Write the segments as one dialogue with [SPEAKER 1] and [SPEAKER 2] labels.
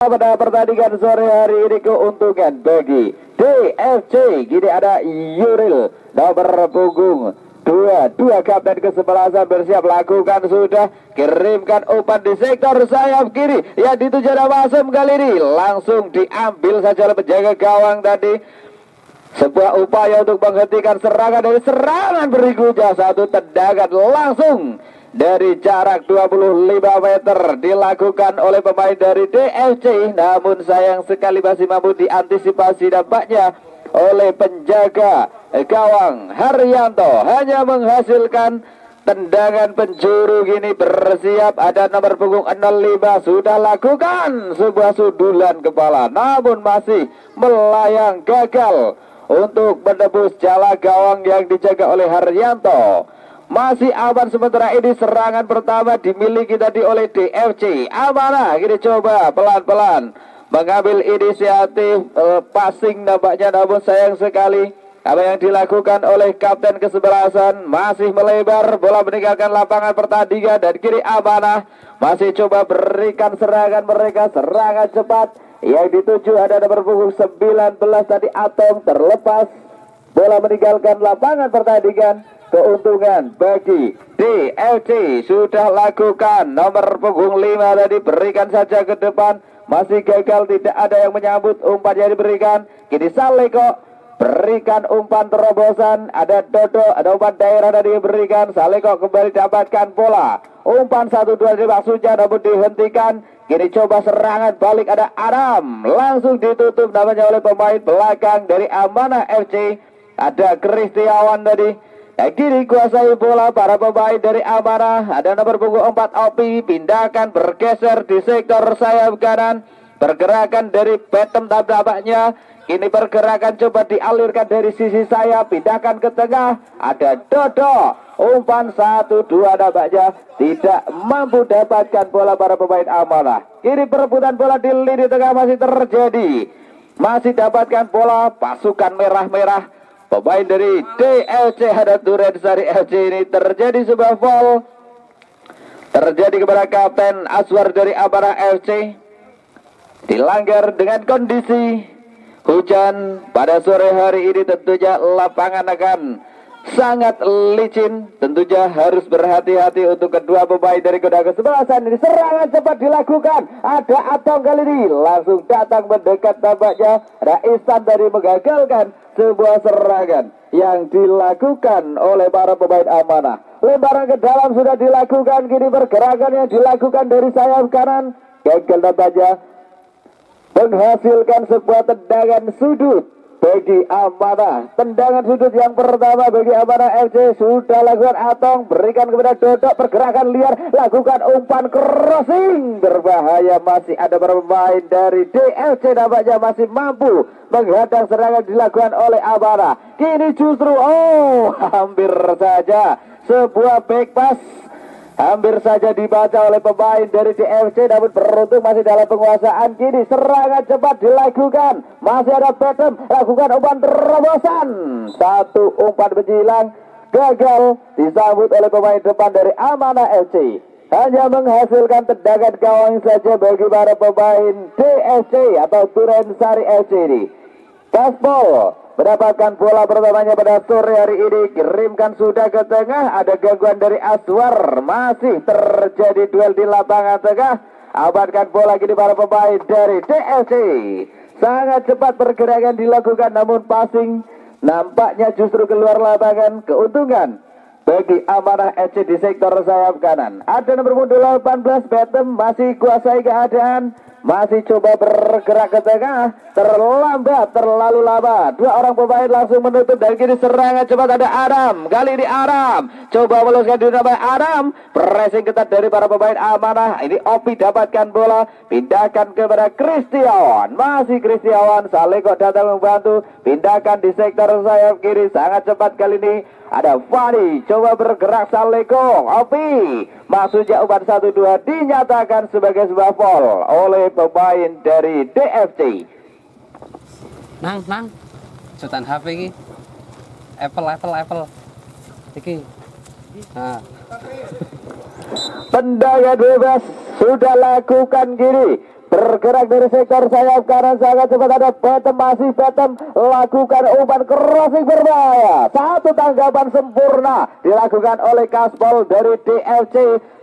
[SPEAKER 1] Pada pertandingan sore hari ini keuntungan bagi DFC. Gini ada Yuril nomor punggung 2 kapten kesebelasan bersiap lakukan sudah kirimkan umpan di sektor sayap kiri yang dituju nama Asem kali ini langsung diambil saja oleh penjaga gawang tadi. Sebuah upaya untuk menghentikan serangan dari serangan berikutnya, satu tendangan langsung dari jarak 25 meter dilakukan oleh pemain dari DFC, namun sayang sekali masih mampu diantisipasi dampaknya oleh penjaga gawang Haryanto, hanya menghasilkan tendangan penjuru. Gini bersiap ada nomor punggung 05 sudah lakukan sebuah sundulan kepala, namun masih melayang gagal untuk menembus jala gawang yang dijaga oleh Haryanto. Masih aman sementara ini, serangan pertama dimiliki tadi oleh DFC. Amanah ini coba pelan-pelan mengambil inisiatif passing nampaknya, namun sayang sekali apa yang dilakukan oleh kapten kesebelasan masih melebar, bola meninggalkan lapangan pertandingan dan kiri Amanah masih coba berikan serangan mereka, serangan cepat yang dituju ada nomor punggung 19 tadi Atom, terlepas bola meninggalkan lapangan pertandingan. Keuntungan bagi DFC sudah lakukan nomor punggung 5 tadi, berikan saja ke depan, masih gagal, tidak ada yang menyambut umpan yang diberikan. Kini Saleko berikan umpan terobosan, ada Dodo, ada umpan daerah tadi diberikan. Saleko kembali dapatkan bola, umpan 1-2 dari maksudnya namun dihentikan. Kini coba serangan balik, ada Adam, langsung ditutup namanya oleh pemain belakang dari Amanah FC, ada Kristiawan tadi. Kini kuasai bola para pemain dari Amanah, ada nomor punggung 4 Opi, pindahkan bergeser di sektor sayap kanan, pergerakan dari Betem tampaknya. Kini pergerakan coba dialirkan dari sisi sayap, pindahkan ke tengah, ada Dodo, umpan 1-2 nampaknya tidak mampu dapatkan bola para pemain Amanah. Kini perebutan bola di lini tengah masih terjadi, masih dapatkan bola pasukan merah-merah. Pemain dari DFC ada Duren Sari FC, ini terjadi sebuah foul terjadi kepada Kapten Aswar dari Amanah FC, dilanggar dengan kondisi hujan pada sore hari ini. Tentunya lapangan akan sangat licin, tentunya harus berhati-hati untuk kedua pemain dari kuda kesebelasan ini. Serangan cepat dilakukan, ada Atom kali ini langsung datang mendekat tampaknya, ada Ihsan dari mengagalkan sebuah serangan yang dilakukan oleh para pemain Amanah. Lemparan ke dalam sudah dilakukan, kini pergerakan yang dilakukan dari sayap kanan gagal tampaknya menghasilkan sebuah tendangan sudut bagi Amanah. Tendangan sudut yang pertama bagi Amanah FC sudah lakukan Atong, berikan kepada Dodok, pergerakan liar, lakukan umpan crossing berbahaya. Masih ada pemain dari DFC nampaknya masih mampu menghadang serangan dilakukan oleh Amanah. Kini justru hampir saja sebuah back pass hampir saja dibaca oleh pemain dari DFC, namun beruntung masih dalam penguasaan. Kini serangan cepat dilakukan, masih ada Betem, lakukan umpan terobosan, satu umpan menjilang gagal disambut oleh pemain depan dari Amanah FC, hanya menghasilkan tendangan gawang saja bagi para pemain DFC atau Duren Sari FC ini. Gaspol mendapatkan bola pertamanya pada sore hari ini, kirimkan sudah ke tengah, ada gangguan dari Aswar, masih terjadi duel di lapangan tengah, amankan bola kini para pemain dari DFC. Sangat cepat pergerakan dilakukan, namun passing nampaknya justru keluar lapangan. Keuntungan bagi Amanah FC di sektor sayap kanan. Ada nomor 18 Betem, masih kuasai keadaan, masih coba bergerak ke tengah, terlambat, terlalu lama. Dua orang pemain langsung menutup dan kini serangan cepat ada Adam. Kali ini Adam coba meloloskan diri namanya Adam, pressing ketat dari para pemain Amanah. Ini Opi dapatkan bola, pindahkan kepada Kristiawan, masih Kristiawan, Saleko datang membantu, pindahkan di sektor sayap kiri. Sangat cepat kali ini ada Fani, coba bergerak Saleko, Opi, maksudnya umpan 1-2 dinyatakan sebagai sebuah foul oleh pemain dari DFC.
[SPEAKER 2] Nang, sultan HP ini, Apple, iki. Nah.
[SPEAKER 1] Tendangan bebas sudah lakukan kiri bergerak dari sektor sayap kanan sangat cepat. Ada Betem, masih Betem lakukan umpan crossing berbahaya. Satu tanggapan sempurna dilakukan oleh Kaspol dari DFC.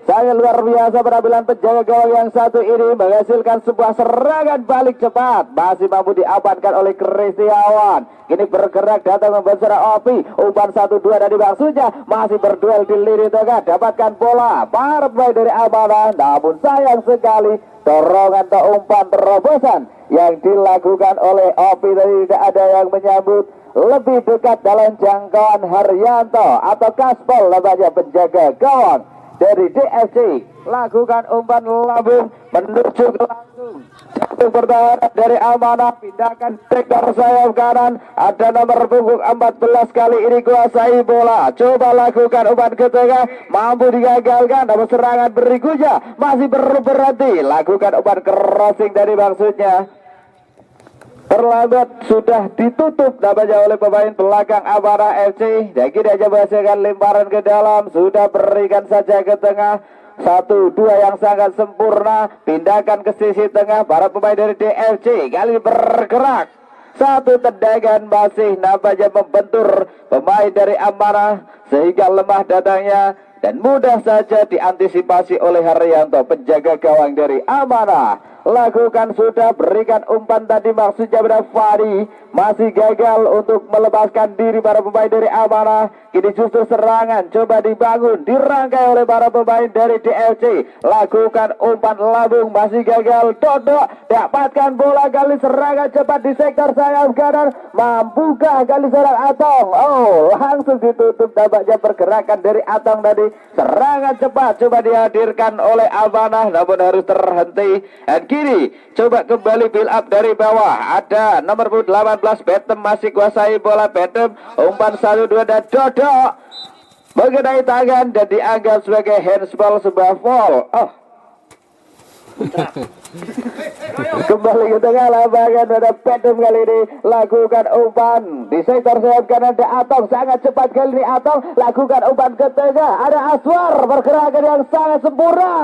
[SPEAKER 1] Sangat luar biasa penampilan penjaga gawang yang satu ini menghasilkan sebuah serangan balik cepat. Masih mampu diamankan oleh Kristiawan. Kini bergerak datang membesar Opi. Umpan 1-2 dari Bang Suja. Masih berduel di lini tengah. Dapatkan bola. Para pemain dari Amanah. Namun sayang sekali dorongan atau umpan terobosan yang dilakukan oleh Opi tadi tidak ada yang menyambut. Lebih dekat dalam jangkauan Haryanto atau Kaspol namanya penjaga gawang dari DFC. Lakukan umpan lambung menuju ke langsung satu pertahanan dari Amanah. Pindahkan sektor sayap kanan. Ada nomor punggung 14 kali ini kuasai bola. Coba lakukan umpan ke tengah. Mampu digagalkan. Namun serangan berikutnya masih berhenti. Lakukan umpan crossing dari maksudnya. Terlambat, sudah ditutup namanya oleh pemain belakang Amanah FC. Dan kini aja menghasilkan lemparan ke dalam. Sudah berikan saja ke tengah. 1-2 yang sangat sempurna. Pindahkan ke sisi tengah. Para pemain dari DFC kali ini bergerak. Satu tendangan masih namanya membentur pemain dari Amanah sehingga lemah datangnya. Dan mudah saja diantisipasi oleh Haryanto, penjaga gawang dari Amanah. Lakukan sudah, berikan umpan tadi maksudnya pada Fadi. Masih gagal untuk melepaskan diri para pemain dari Amanah. Kini justru serangan coba dibangun, dirangkai oleh para pemain dari DFC. Lakukan umpan lambung, masih gagal. Dodok dapatkan bola, kali serangan cepat di sektor sayap kanan. Mampukah kali serang Atong? Oh, langsung ditutup tampaknya pergerakan dari Atong tadi. Serangan cepat coba dihadirkan oleh Amanah, namun harus terhenti. Dan kini coba kembali build up dari bawah. Ada nomor 18 Betem masih kuasai bola. Betem umpan 1-2 dan Dodok mengenai tangan dan dianggap sebagai handsball, sebuah foul. Oh, kembali ke tengah lapangan. Ada Betem kali ini lakukan umpan di sektor sayap kanan. Ada Atong sangat cepat kali ini. Atong lakukan umpan ke tengah. Ada Aswar pergerakan yang sangat sempurna.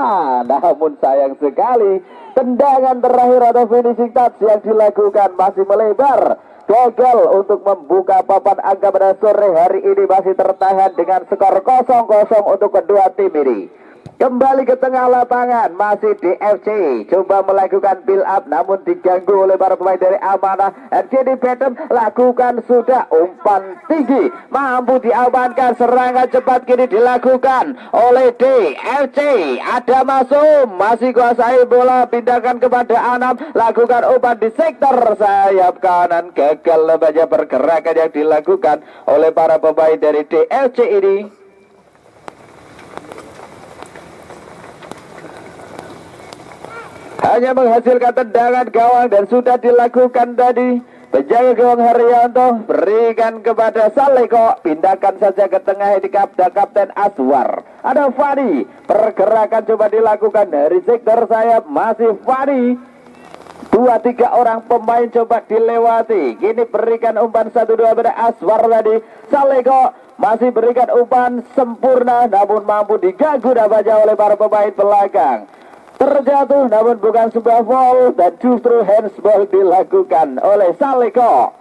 [SPEAKER 1] Namun sayang sekali tendangan terakhir atau finishing touch yang dilakukan masih melebar. Gagal untuk membuka papan angka pada sore hari ini. Masih tertahan dengan skor 0-0 untuk kedua tim ini. Kembali ke tengah lapangan, masih DFC coba melakukan build up namun diganggu oleh para pemain dari Amanah. Dan kini Betem lakukan sudah umpan tinggi, mampu diamankan. Serangan cepat kini dilakukan oleh DFC. Ada Masum masih kuasai bola, pindahkan kepada Anam. Lakukan umpan di sektor sayap kanan. Gagal lemahnya pergerakan yang dilakukan oleh para pemain dari DFC ini. Hanya menghasilkan tendangan gawang dan sudah dilakukan tadi. Penjaga gawang Haryanto berikan kepada Saleko. Pindahkan saja ke tengah ini Kapten Aswar. Ada Fadi. Pergerakan coba dilakukan dari sektor sayap. Masih Fadi. 2-3 orang pemain coba dilewati. Kini berikan umpan 1-2 pada Aswar tadi. Saleko masih berikan umpan sempurna namun mampu diganggu namanya oleh para pemain belakang. Terjatuh namun bukan sebuah foul dan justru handsball dilakukan oleh Saleko.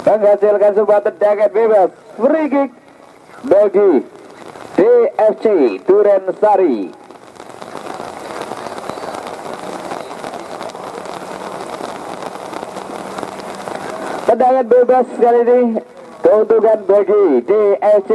[SPEAKER 1] Menghasilkan sebuah tendangan bebas free kick bagi DFC Durensari. Tendangan bebas kali ini keuntungan bagi DFC.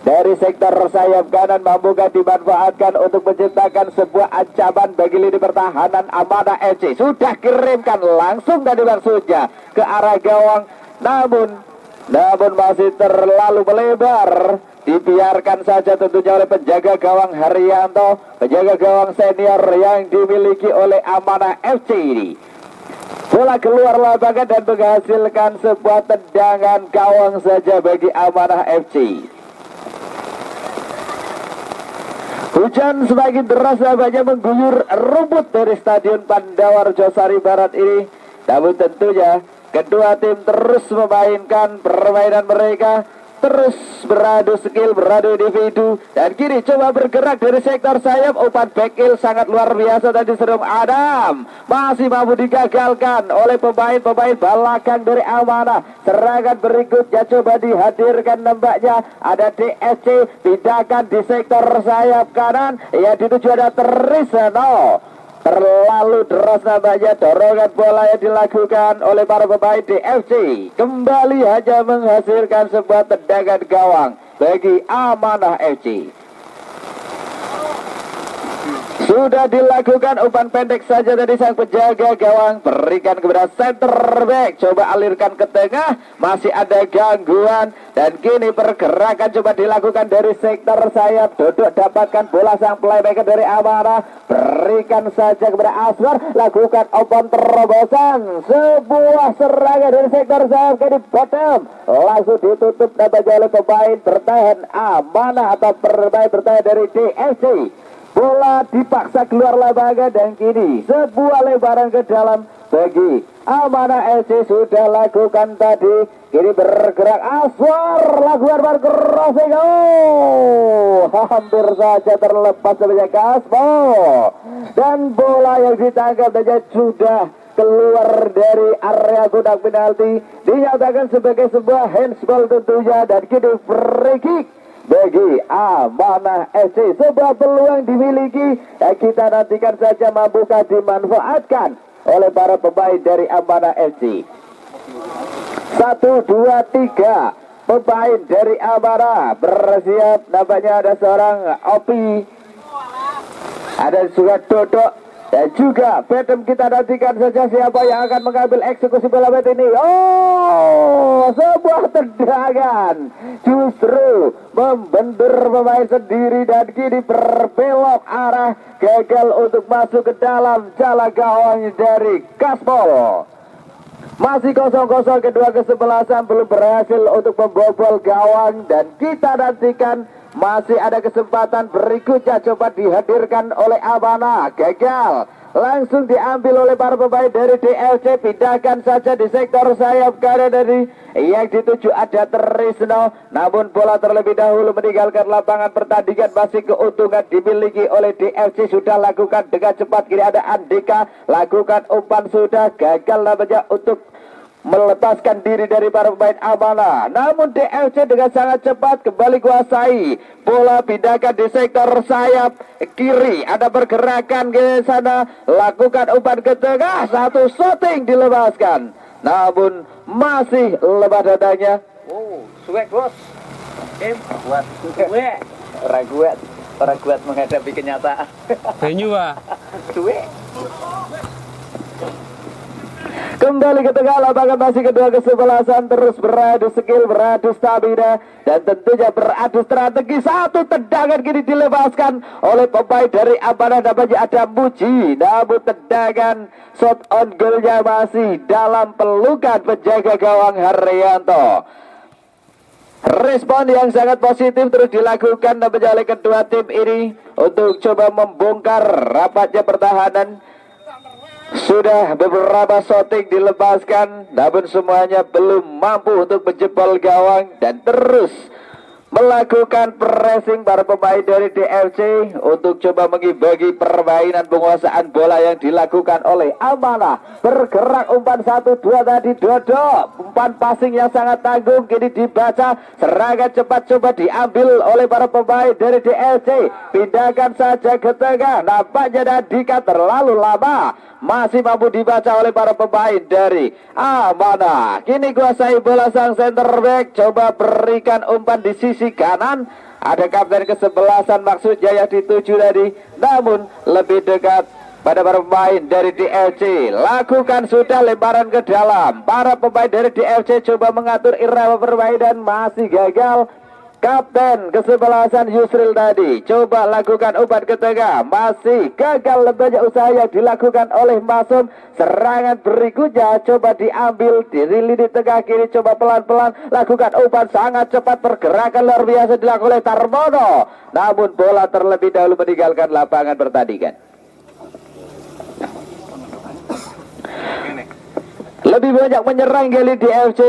[SPEAKER 1] Dari sektor sayap kanan, mampukah dimanfaatkan untuk menciptakan sebuah ancaman bagi lini pertahanan Amanah FC. Sudah kirimkan langsung dari maksudnya ke arah gawang, namun masih terlalu melebar. Dibiarkan saja tentunya oleh penjaga gawang Haryanto, penjaga gawang senior yang dimiliki oleh Amanah FC ini. Bola keluar lapangan dan menghasilkan sebuah tendangan gawang saja bagi Amanah FC. Hujan semakin deras nampaknya mengguyur rumput dari Stadion Pandawar Josari Barat ini. Namun tentunya kedua tim terus memainkan permainan mereka. terus beradu skill, beradu individu, dan kini coba bergerak dari sektor sayap. Umpan back heel sangat luar biasa tadi Serung Adam, masih mampu digagalkan oleh pemain-pemain belakang dari Amanah. Serangan berikutnya coba dihadirkan, nampaknya ada DSC, pindahkan di sektor sayap kanan, ya dituju ada Trisno. Terlalu deras nampaknya dorongan bola yang dilakukan oleh para pemain DFC. Kembali hanya menghasilkan sebuah tendangan gawang bagi Amanah FC. Sudah dilakukan umpan pendek saja dari sang penjaga gawang, berikan kepada center back, coba alirkan ke tengah, masih ada gangguan, dan kini pergerakan coba dilakukan dari sektor sayap. Duduk dapatkan bola sang playmaker dari Amanah, berikan saja kepada Aswar, lakukan umpan terobosan, sebuah serangan dari sektor sayap ke di bottom, langsung ditutup nampaknya oleh pemain bertahan Amanah atau pemain bertahan dari DFC. Bola dipaksa keluar lapangan dan kini sebuah lebaran ke dalam bagi Amanah FC. Sudah lakukan tadi, kini bergerak Aswar, lakukan crossing, hampir saja terlepas sebanyak Kasmo, dan bola yang ditangkap saja sudah keluar dari area kotak penalti, dinyatakan sebagai sebuah handsball tentunya, dan kini free kick bagi Amanah FC. Sebuah peluang dimiliki, dan kita nantikan saja mampukah dimanfaatkan oleh para pemain dari Amanah FC. 1, 2, 3 pemain dari Amanah bersiap. Nampaknya ada seorang Opi, ada juga Dodok, dan juga Petem. Kita nantikan saja siapa yang akan mengambil eksekusi bola ini. Sebuah tendangan justru membentur pemain sendiri, dan kini berbelok arah, gagal untuk masuk ke dalam jala gawang dari Gaspol. Masih kosong-kosong, kedua kesebelasan belum berhasil untuk membobol gawang, dan kita nantikan masih ada kesempatan berikutnya coba dihadirkan oleh Amanah, gagal, langsung diambil oleh para pemain dari DLC. Pindahkan saja di sektor sayap kanan dari yang dituju ada Trisno, namun bola terlebih dahulu meninggalkan lapangan pertandingan. Masih keuntungan dimiliki oleh DLC, sudah lakukan dengan cepat. Kini ada Andika, lakukan umpan, sudah gagal namanya untuk melepaskan diri dari para pemain Amanah, namun DLC dengan sangat cepat kembali kuasai bola. Pindahkan di sektor sayap kiri, ada pergerakan ke sana, lakukan umpan ke tengah, satu shooting dilepaskan, namun masih lemah dadanya.
[SPEAKER 3] Suek bos. Kuat. Orang kuat menghadapi kenyataan.
[SPEAKER 2] Banyu ah.
[SPEAKER 3] Suek.
[SPEAKER 1] Kembali ke tengah lapangan, masih kedua kesebelasan terus beradu skill, beradu stamina, dan tentunya beradu strategi. Satu tendangan kini dilepaskan oleh pemain dari Amanah, namanya ada Muji, namun tendangan shot on goalnya masih dalam pelukan penjaga gawang Haryanto. Respon yang sangat positif terus dilakukan namanya oleh kedua tim ini untuk coba membongkar rapatnya pertahanan. Sudah beberapa shooting dilepaskan, namun semuanya belum mampu untuk menjebol gawang, dan terus melakukan pressing para pemain dari DFC untuk coba mengimbangi permainan penguasaan bola yang dilakukan oleh Amanah. Bergerak umpan 1-2 tadi Dodo, umpan passing yang sangat tanggung, kini dibaca, serangan cepat coba diambil oleh para pemain dari DFC. Pindahkan saja ke tengah, nampaknya Nadika terlalu lama, masih mampu dibaca oleh para pemain dari Amanah. Kini kuasai bola sang center back, coba berikan umpan di sisi kanan, ada kapten kesebelasan maksudnya yang dituju tadi, namun lebih dekat pada para pemain dari DLC. Lakukan sudah lemparan ke dalam, para pemain dari DLC coba mengatur irama permainan, masih gagal. Kapten kesebelasan Yusril tadi coba lakukan umpan ke tengah, masih gagal. Banyak usaha yang dilakukan oleh Masum. Serangan berikutnya coba diambil di lini tengah kiri, coba pelan-pelan lakukan umpan sangat cepat, pergerakan luar biasa dilakukan oleh Tarmono, namun bola terlebih dahulu meninggalkan lapangan pertandingan. Lebih banyak menyerang kali di FC.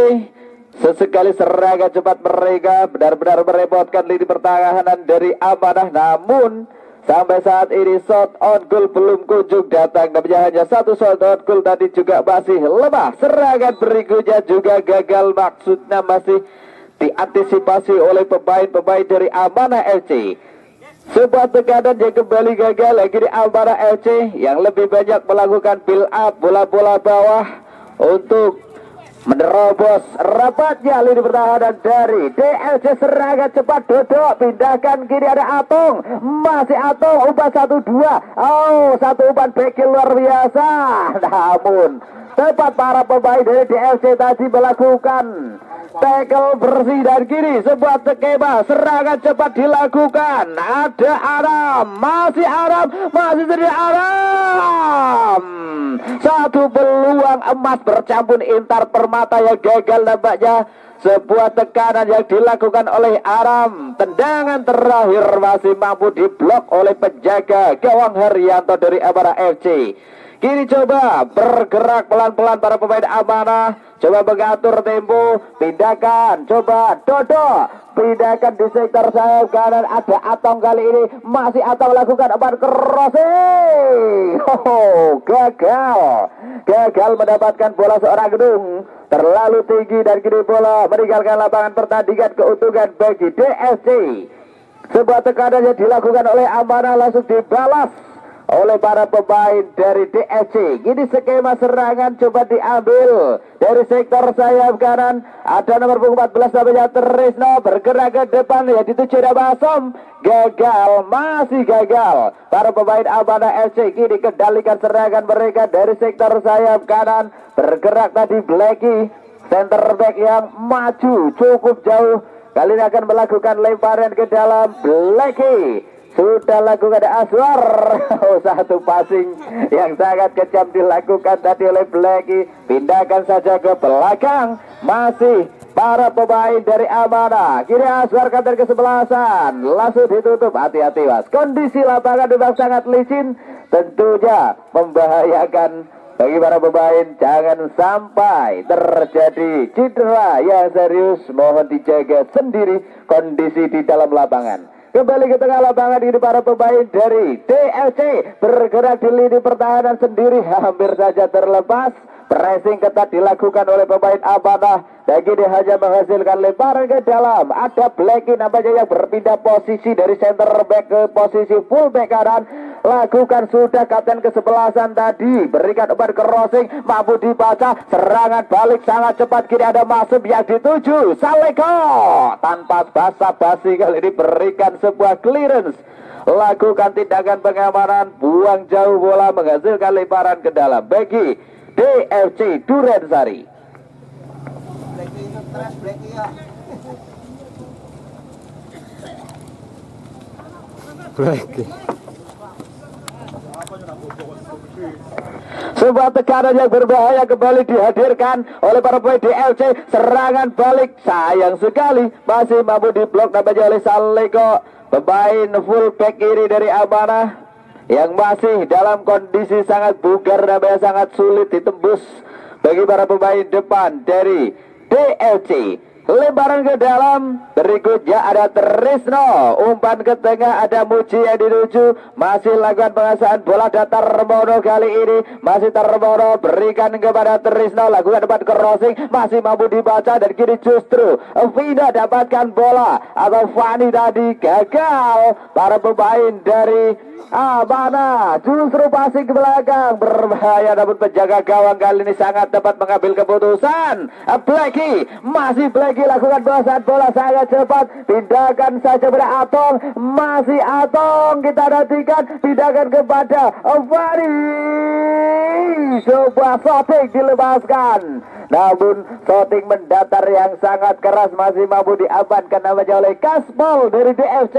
[SPEAKER 1] Sesekali serangan cepat mereka benar-benar merepotkan lini pertahanan dari Amanah, namun sampai saat ini shot on goal belum kunjung datang. Namanya hanya satu shot on goal tadi juga masih lemah. Serangan berikutnya juga gagal, maksudnya masih diantisipasi oleh pemain-pemain dari Amanah FC. Sebuah tekanan yang kembali gagal lagi di Amanah FC yang lebih banyak melakukan build up bola-bola bawah untuk menerobos rapatnya lini pertahanan dari DLC. Serangan cepat duduk, pindahkan kiri, ada Atong, masih Atong, umpan 1-2. Oh, satu umpan bekil luar biasa, namun tepat para pemain dari DLC tadi melakukan tackle bersih dan kiri. Sebuah skema serangan cepat dilakukan, ada Aram, masih sendiri Aram. Satu peluang emas bercampur Intar Permata yang gagal nampaknya. Sebuah tekanan yang dilakukan oleh Aram. Tendangan terakhir masih mampu diblok oleh penjaga gawang Haryanto dari Amanah FC. Kini coba bergerak pelan-pelan para pemain Amanah. Coba mengatur tempo, pindahkan, coba Dodo, pindahkan di sektor sayap kanan, ada Atong kali ini, masih Atong lakukan umpan crossing. Gagal mendapatkan bola seorang gedung, terlalu tinggi dan kini bola meninggalkan lapangan pertandingan. Keuntungan bagi DSC. Sebuah tekanan yang dilakukan oleh Amanah langsung dibalas oleh para pemain dari DSC. Ini skema serangan coba diambil dari sektor sayap kanan. Ada nomor 14 namanya Trisno, bergerak ke depan ya, dituju Basom. Gagal, masih gagal. Para pemain Amanah FC kini kendalikan serangan mereka dari sektor sayap kanan. Bergerak tadi Blacky, center back yang maju cukup jauh. Kali ini akan melakukan lemparan ke dalam. Blacky sudah lakukan Aswar. Satu passing yang sangat kejam dilakukan tadi oleh Blacky. Pindahkan saja ke belakang. Masih para pemain dari Amanah. Kini Aswar kantor kesebelasan, langsung ditutup. Hati-hati mas, kondisi lapangan memang sangat licin, tentunya membahayakan bagi para pemain. Jangan sampai terjadi cedera yang serius. Mohon dijaga sendiri kondisi di dalam lapangan. Kembali ke tengah lapangan ini para pemain dari DLC bergerak di lini pertahanan sendiri, hampir saja terlepas. Pressing ketat dilakukan oleh pemain Amanah dan kini hanya menghasilkan lemparan ke dalam. Ada Blacky namanya yang berpindah posisi dari center back ke posisi full back kanan. Lakukan sudah kapten kesebelasan tadi, berikan umpan crossing, mampu dibaca. Serangan balik sangat cepat, kini ada Masum yang dituju Saleko. Tanpa basa-basi kali ini berikan sebuah clearance, lakukan tindakan pengamanan, buang jauh bola, menghasilkan lemparan ke dalam bagi DFC Durensari.
[SPEAKER 2] Blacky.
[SPEAKER 1] Sebuah tekanan yang berbahaya kembali dihadirkan oleh para pemain DLC. Serangan balik sayang sekali masih mampu diblok namanya oleh Saleko, pemain full back kiri dari Amanah yang masih dalam kondisi sangat bugar, namanya sangat sulit ditembus bagi para pemain depan dari DLC. Lemparan ke dalam, berikutnya ada Trisno, umpan ke tengah, ada Muji yang dituju, masih lakukan pengasahan bola datar Mono kali ini, masih Tarmono berikan kepada Trisno, lakukan umpan crossing, masih mampu dibaca dan kini justru Vina dapatkan bola, atau Fani tadi gagal. Para pemain dari Amanah justru passing ke belakang, berbahaya, namun penjaga gawang kali ini sangat tepat mengambil keputusan. Blacky, masih Blacky lakukan bahasan bola sangat cepat, pindahkan saja pada Atong, masih Atong, kita nantikan, pindahkan kepada Fani. Sebuah shooting dilepaskan, namun shooting mendatar yang sangat keras masih mampu diamankan namanya oleh Kaspol dari DFC.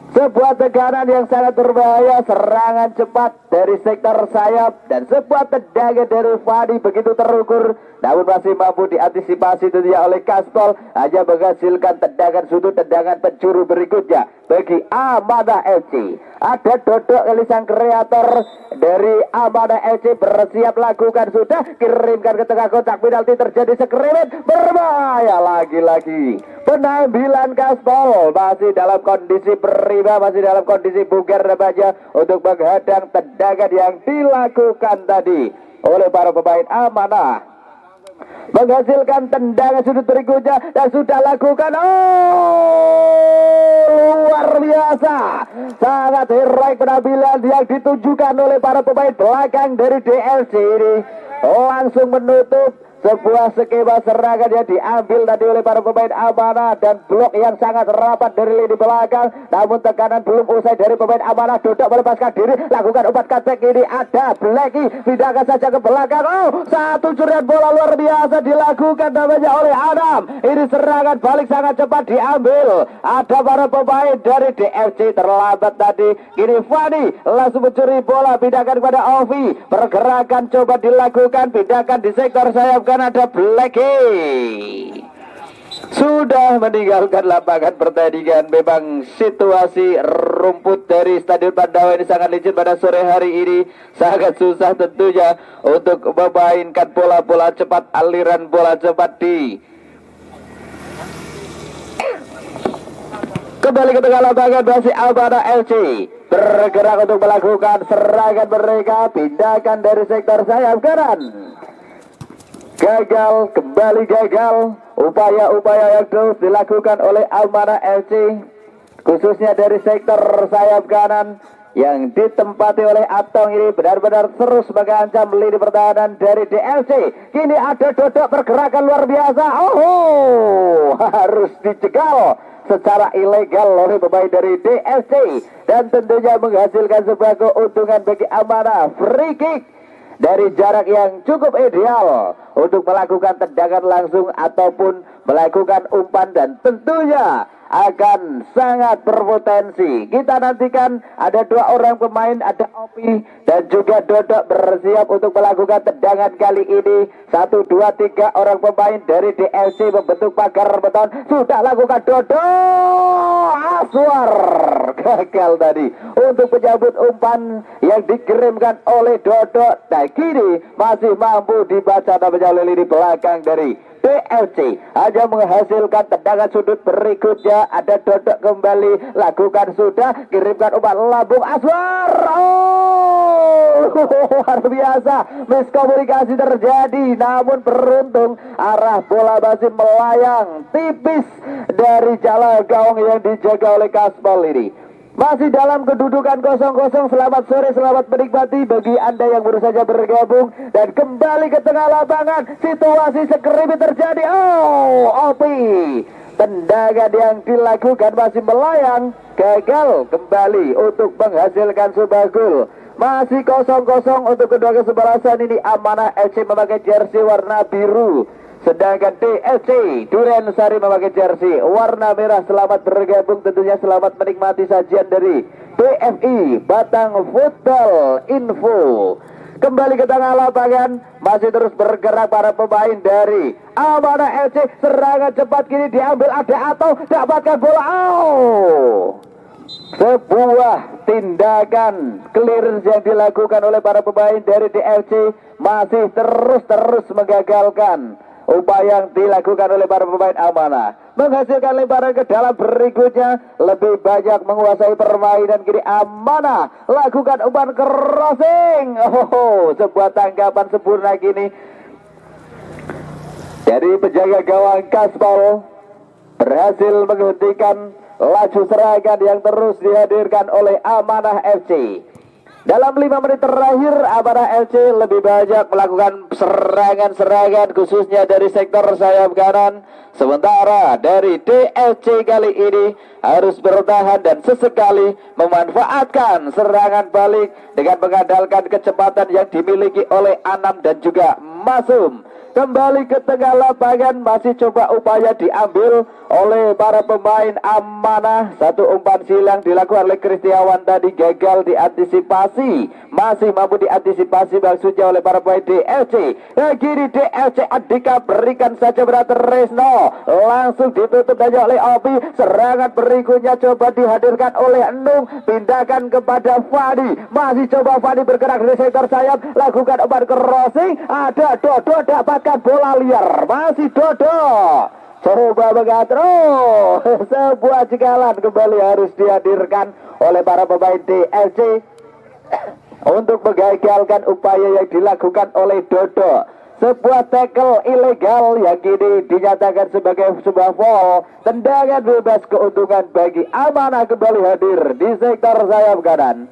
[SPEAKER 1] Sebuah tekanan yang sangat berbahaya, serangan cepat dari sektor sayap dan sebuah tendangan dari Fadi begitu terukur, namun masih mampu diantisipasi tentunya oleh Kaspol, hanya menghasilkan tendangan sudut, tendangan penjuru berikutnya bagi Amanah FC. Ada Dodok sang kreator dari Amanah FC bersiap lakukan, sudah kirimkan ke tengah kotak penalti, terjadi sekerimet berbahaya lagi-lagi. Penampilan Kaspol masih dalam kondisi prima, masih dalam kondisi bugar remaja untuk menghadang tendangan yang dilakukan tadi oleh para pemain Amanah. Menghasilkan tendangan sudut berikutnya dan sudah lakukan, luar biasa, sangat heroik penampilan yang ditunjukkan oleh para pemain belakang dari DLC ini, langsung menutup sebuah skema serangan yang diambil tadi oleh para pemain Amanah dan blok yang sangat rapat dari lini belakang. Namun tekanan belum usai dari pemain Amanah. Dodok melepaskan diri, lakukan umpan katek, ini ada Blacky, pindahkan saja ke belakang. Satu curian bola luar biasa dilakukan namanya oleh Adam. Ini serangan balik sangat cepat diambil. Ada para pemain dari DFC terlambat tadi. Kini Fadi langsung mencuri bola, pindahkan kepada Ovi. Pergerakan coba dilakukan, pindahkan di sektor sayap. Ada Blacky sudah meninggalkan lapangan pertandingan. Memang situasi rumput dari Stadion Pandawa ini sangat licin pada sore hari ini. Sangat susah tentunya untuk memainkan bola-bola cepat, aliran bola cepat di kembali ke tengah lapangan. Masih Amanah FC bergerak untuk melakukan serangan mereka, pindahkan dari sektor sayap kanan. Gagal, kembali gagal upaya-upaya yang terus dilakukan oleh Amanah FC, khususnya dari sektor sayap kanan yang ditempati oleh Atong. Ini benar-benar terus mengancam lini pertahanan dari DLC. Kini ada Dodok, pergerakan luar biasa, harus dicegal secara ilegal oleh pemain dari DLC dan tentunya menghasilkan sebuah keuntungan bagi Amanah. Free kick dari jarak yang cukup ideal untuk melakukan tendangan langsung ataupun melakukan umpan, dan tentunya akan sangat berpotensi. Kita nantikan ada dua orang pemain, ada Opi dan juga Dodok bersiap untuk melakukan tendangan kali ini. 1, 2, 3 orang pemain dari DLC membentuk pagar beton. Sudah lakukan Dodok, Aswar gagal tadi untuk menyambut umpan yang dikirimkan oleh Dodok. Nah, kini masih mampu dibaca namanya oleh lini belakang dari DLC, hanya menghasilkan tendangan sudut berikutnya. Ada Dodok kembali, lakukan, sudah kirimkan umpan lambung Aswar. Luar biasa, miskomunikasi terjadi, namun beruntung arah bola masih melayang tipis dari jala gawang yang dijaga oleh Kaspol ini. Masih dalam kedudukan 0-0. Selamat sore, selamat menikmati bagi Anda yang baru saja bergabung. Dan kembali ke tengah lapangan, situasi sekerimet terjadi. Opi, tendangan yang dilakukan masih melayang, gagal kembali untuk menghasilkan sebuah gol. Masih 0-0 untuk kedua kesebelasan ini. Amanah FC memakai jersey warna biru, sedangkan DLC Duren Sari memakai jersey warna merah. Selamat bergabung, tentunya selamat menikmati sajian dari BFI Batang Football Info. Kembali ke tengah lapangan, masih terus bergerak para pemain dari Amanah FC. Serangan cepat kini diambil, ada atau dapatkan bola. Sebuah tindakan clearance yang dilakukan oleh para pemain dari DLC masih terus mengagalkan upaya yang dilakukan oleh para pemain Amanah. Menghasilkan lemparan ke dalam berikutnya, lebih banyak menguasai permainan. Kini Amanah lakukan umpan crossing. Sebuah tanggapan sempurna kini dari penjaga gawang Kaspol, berhasil menghentikan laju serangan yang terus dihadirkan oleh Amanah FC. Dalam 5 menit terakhir, Amanah FC lebih banyak melakukan serangan-serangan khususnya dari sektor sayap kanan. Sementara dari DLC kali ini harus bertahan dan sesekali memanfaatkan serangan balik dengan mengandalkan kecepatan yang dimiliki oleh Anam dan juga Masum. kembali ke tengah lapangan, masih coba upaya diambil oleh para pemain Amanah. Satu umpan silang dilakukan oleh Kristiawan tadi gagal diantisipasi, masih mampu diantisipasi maksudnya oleh para pemain DLC. Kiri DLC Andika berikan saja berat Resno, langsung ditutup saja oleh Obi. Serangan berikutnya coba dihadirkan oleh Enung, pindahkan kepada Fadi, masih coba Fadi bergerak dari sektor sayap, lakukan umpan crossing, ada Dodo dapatkan bola liar, masih Dodo coba mengatur. Sebuah cekalan kembali harus dihadirkan oleh para pemain DLC untuk menggagalkan upaya yang dilakukan oleh Dodo. Sebuah tackle ilegal yang kini dinyatakan sebagai sebuah foul. Tendangan bebas keuntungan bagi Amanah kembali hadir di sektor sayap kanan.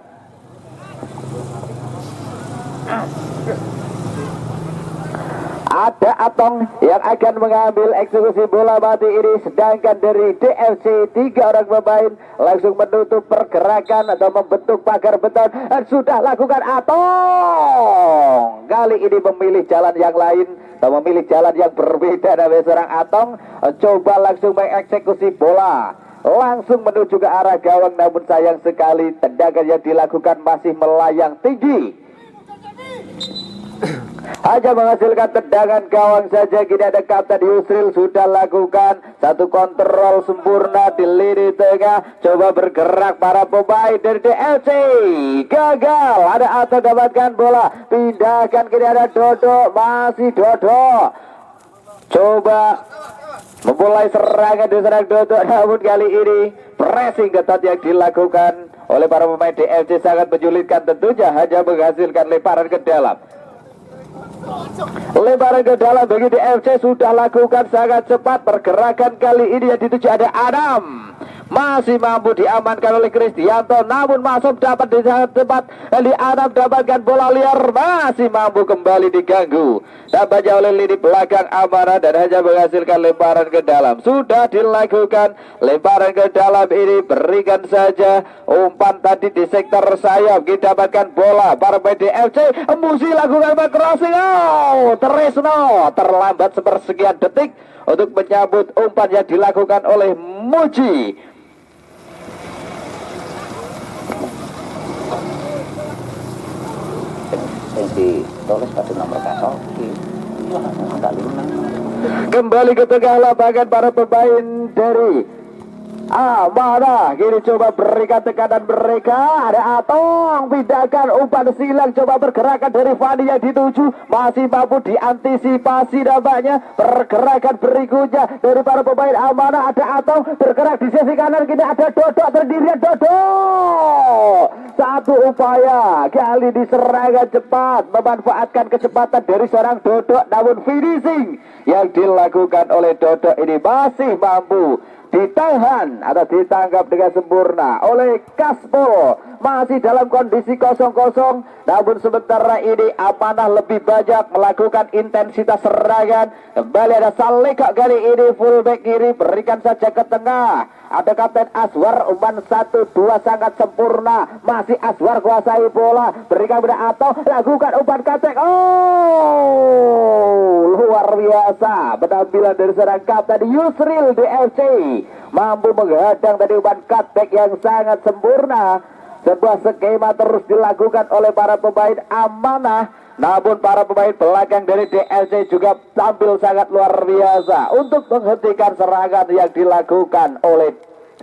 [SPEAKER 1] Ada Atong yang akan mengambil eksekusi bola mati ini, sedangkan dari DLC 3 orang pemain langsung menutup pergerakan atau membentuk pagar beton. Dan sudah lakukan Atong, kali ini memilih jalan yang lain atau memilih jalan yang berbeda dari seorang Atong. Coba langsung mengeksekusi bola langsung menuju ke arah gawang, namun sayang sekali tendangan yang dilakukan masih melayang tinggi, hanya menghasilkan tendangan gawang saja. Kini ada Kapten Yusril sudah lakukan satu kontrol sempurna di lini tengah, coba bergerak para pemain dari DLC, gagal. Ada Atau dapatkan bola, pindahkan, kini ada Dodo, masih Dodo coba memulai serangan di serang Dodo, namun kali ini pressing ketat yang dilakukan oleh para pemain DLC sangat menyulitkan, tentunya hanya menghasilkan lemparan ke dalam. Lemparan ke dalam bagi DLC sudah lakukan sangat cepat. Pergerakan kali ini yang dituju ada Adam, masih mampu diamankan oleh Kristianto, namun masuk dapat di sangat cepat. Eli Adam dapatkan bola liar, masih mampu kembali diganggu dapatnya oleh lini belakang Amanah dan hanya menghasilkan lemparan ke dalam. Sudah dilakukan lemparan ke dalam ini, berikan saja umpan tadi di sektor sayap, didapatkan bola para pemain DLC, Musi lakukan crossing. Tresno terlambat sepersekian detik untuk menyambut umpan yang dilakukan oleh Muji. Tulis pada nomor kasau. Kembali ke tengah lapangan para pemain dari Amanah. Kini coba berikan tekanan mereka. Ada Atong, pindahkan umpan silang, coba bergerakan dari Fani yang dituju, masih mampu diantisipasi nampaknya. Pergerakan berikutnya dari para pemain Amanah, ada Atong bergerak di sisi kanan, kini ada Dodo, terdiri Dodo. Satu upaya kali di serangan cepat, memanfaatkan kecepatan dari seorang Dodo, namun finishing yang dilakukan oleh Dodo ini masih mampu ditahan atau ditangkap dengan sempurna oleh Kaspol. Masih dalam kondisi 0-0, namun sementara ini Amanah lebih banyak melakukan intensitas serangan. Kembali ada Saleka kali ini fullback kiri, berikan saja ke tengah. Ada Kapten Aswar, umpan 1-2 sangat sempurna. Masih Aswar kuasai bola, berikan pada Atau, lakukan umpan katek. Luar biasa penampilan dari seorang Kapten Yusril DLC, mampu menghadang tadi umpan cutback yang sangat sempurna. Sebuah skema terus dilakukan oleh para pemain Amanah, namun para pemain belakang dari DLC juga tampil sangat luar biasa untuk menghentikan serangan yang dilakukan oleh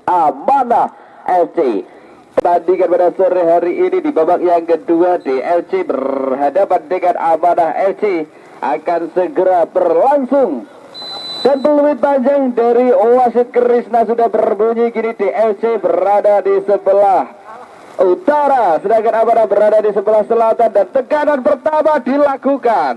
[SPEAKER 1] Amanah FC. Pertandingan pada sore hari ini di babak yang kedua, DLC berhadapan dengan Amanah FC akan segera berlangsung. Dan peluit panjang dari wasit Krishna sudah berbunyi. Kini DLC berada di sebelah utara, sedangkan Amanah berada di sebelah selatan, dan tekanan pertama dilakukan.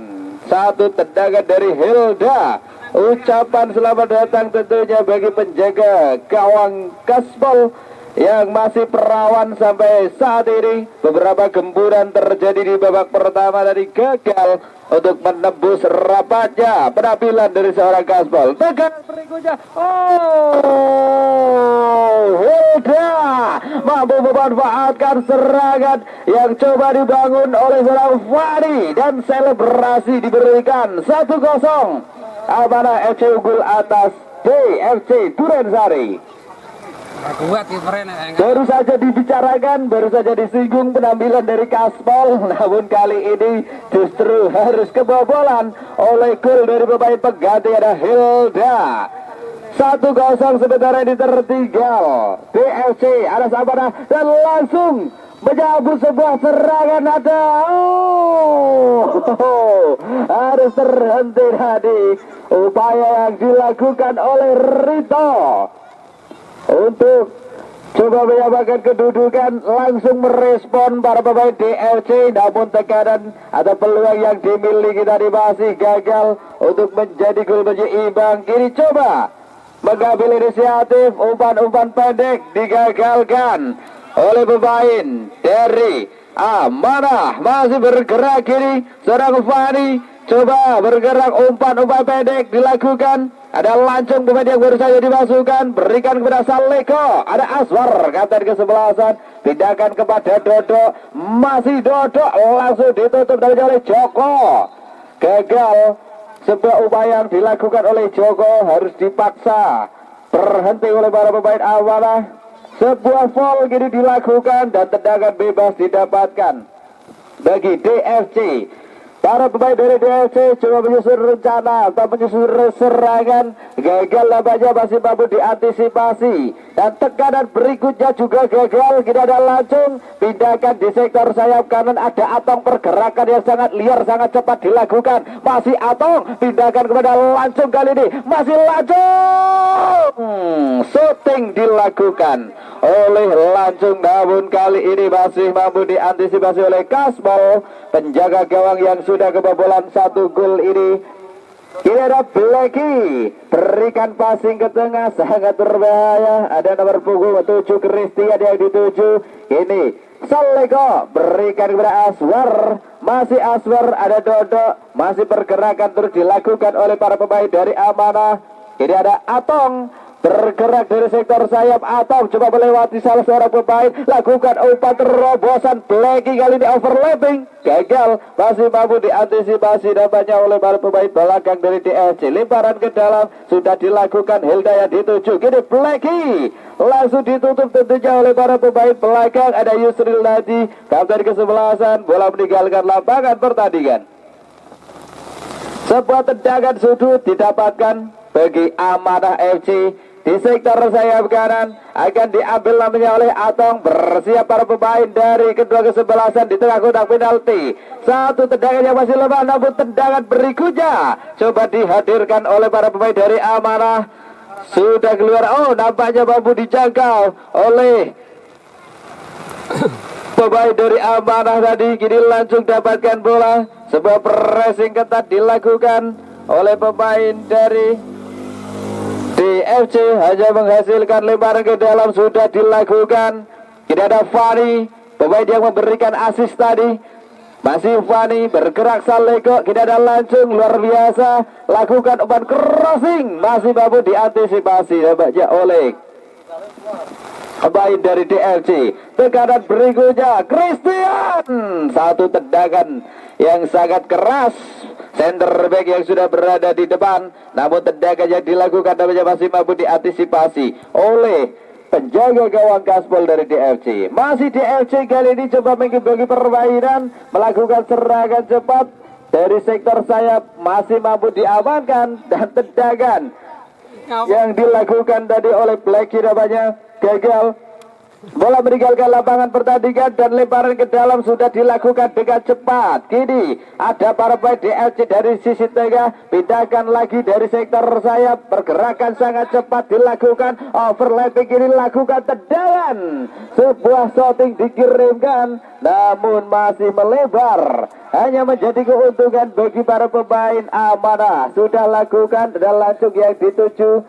[SPEAKER 1] Satu tendangan dari Hilda. Ucapan selamat datang tentunya bagi penjaga gawang Kaspol yang masih perawan sampai saat ini. Beberapa gempuran terjadi di babak pertama dari gagal untuk menembus rapatnya penampilan dari seorang gaspol. Tekan berikutnya, Hilda mampu memanfaatkan serangan yang coba dibangun oleh seorang Fadi, dan selebrasi diberikan 1-0. Amanah FC unggul atas DFC Durensari.
[SPEAKER 2] Kuat kipernya.
[SPEAKER 1] Baru saja dibicarakan, baru saja disinggung penampilan dari Gaspol, namun kali ini justru harus kebobolan oleh gol dari pemain pengganti, ada Hilda. 1-0 sementara ini tertinggal DFC ada Amanah, dan langsung menyambut sebuah serangan, ada harus terhenti tadi upaya yang dilakukan oleh Rito untuk coba menyamakan kedudukan. Langsung merespon para pemain DFC, namun tekanan atau peluang yang dimiliki tadi masih gagal untuk menjadi gol imbang. Kini coba mengambil inisiatif, umpan-umpan pendek digagalkan oleh pemain dari Amanah. Masih bergerak kini seorang Fani, coba bergerak, umpan-umpan pendek dilakukan. Ada lancung pemain yang baru saja dimasukkan, berikan kepada Saleko. Ada Aswar, kapten ke-11, pindahkan kepada Dodo. Masih Dodo, langsung ditutup oleh Joko. Gagal sebuah upaya yang dilakukan oleh Joko, harus dipaksa berhenti oleh para pemain Amanah. Sebuah foul kini dilakukan dan tendangan bebas didapatkan bagi DFC. Para pemain dari DFC coba menyusun rencana atau menyusun serangan, gagal nampaknya, masih mampu diantisipasi, dan tekanan berikutnya juga gagal. Kita ada lancung, pindahkan di sektor sayap kanan, ada Atong, pergerakan yang sangat liar, sangat cepat dilakukan. Masih Atong, pindahkan kepada lancung, kali ini masih lancung, shooting dilakukan oleh lancung, namun kali ini masih mampu diantisipasi oleh Kasbol, penjaga gawang yang sudah kebobolan 1 gol ini. Ini ada Blacky, berikan passing ke tengah, sangat berbahaya. Ada nomor punggung 7 Christian yang dituju. Ini Saleko, berikan kepada Aswar, masih Aswar, ada Dodo, masih pergerakan terus dilakukan oleh para pemain dari Amanah. Ini ada Atong, bergerak dari sektor sayap. Atong coba melewati salah seorang pemain, lakukan umpan terobosan. Blacky kali ini overlapping, gagal, masih mampu diantisipasi nampaknya oleh para pemain belakang dari DFC. Lemparan ke dalam sudah dilakukan, Hilda yang dituju. Kini Blacky langsung ditutup tentunya oleh para pemain belakang. Ada Yusril Nadi, kapten ke-11, bola meninggalkan lapangan pertandingan. Sebuah tendangan sudut didapatkan bagi Amanah FC. Di sektor sayap kanan akan diambil namanya oleh Atong, bersiap para pemain dari kedua ke-11 di tengah kotak penalti. Satu tendangan yang masih lemah, namun tendangan berikutnya coba dihadirkan oleh para pemain dari Amanah. Sudah keluar, nampaknya mampu dijangkau oleh pemain dari Amanah tadi. Kini langsung dapatkan bola, sebuah pressing ketat dilakukan oleh pemain dari DFC, hanya menghasilkan lemparan ke dalam sudah dilakukan. Tidak ada Fani, pemain yang memberikan assist tadi. Masih Fani, bergerak Saleko, tidak ada lancung, luar biasa. Lakukan umpan crossing, masih mampu diantisipasi nampaknya oleh pemain dari DFC. Tekanan berikutnya Christian, satu tendangan yang sangat keras. Center back yang sudah berada di depan, namun tendangan yang dilakukan namanya masih mampu diantisipasi oleh penjaga gawang Gaspol dari DFC. Masih DFC kali ini coba mengimbangi permainan, melakukan serangan cepat dari sektor sayap, masih mampu diamankan, dan tendangan yang dilakukan tadi oleh Blacky namanya gagal. Bola meninggalkan lapangan pertandingan dan lemparan ke dalam sudah dilakukan dengan cepat. Kini ada para pemain DFC dari sisi tengah, pindahkan lagi dari sektor sayap, pergerakan sangat cepat dilakukan, overlapping kini lakukan tendangan. Sebuah shooting dikirimkan, namun masih melebar, hanya menjadi keuntungan bagi para pemain Amanah. Sudah lakukan dan langsung yang dituju,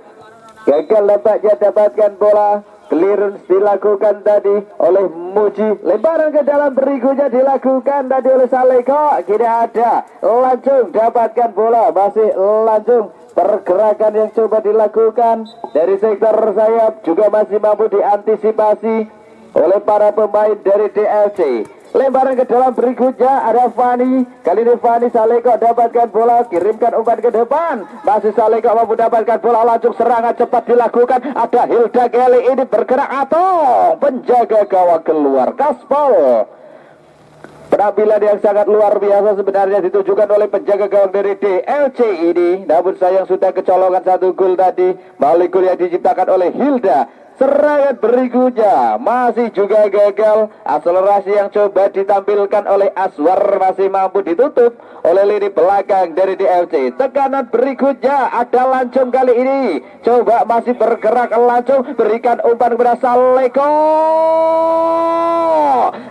[SPEAKER 1] gagal nampaknya dapatkan bola. Clearance dilakukan tadi oleh Muji. Lemparan ke dalam berikutnya dilakukan tadi oleh Saleko. Kini ada Lancung dapatkan bola. Masih Lancung. Pergerakan yang coba dilakukan dari sektor sayap juga masih mampu diantisipasi oleh para pemain dari DFC. Lemparan ke dalam berikutnya ada Fani. Kali ini Fani Saleko dapatkan bola, kirimkan umpan ke depan. Masih Saleko mampu dapatkan bola, langsung serangan cepat dilakukan. Ada Hilda kali ini bergerak atau penjaga gawang keluar. Kaspol. Penampilan yang sangat luar biasa sebenarnya ditujukan oleh penjaga gawang dari DLC ini. Namun sayang sudah kecolongan satu gol tadi. Balik gol yang diciptakan oleh Hilda. Serangan berikutnya masih juga gagal. Akselerasi yang coba ditampilkan oleh Aswar masih mampu ditutup oleh lini belakang dari DFC. Tekanan berikutnya ada Lancung kali ini. Coba masih bergerak Lancung, berikan umpan kepada Saleko.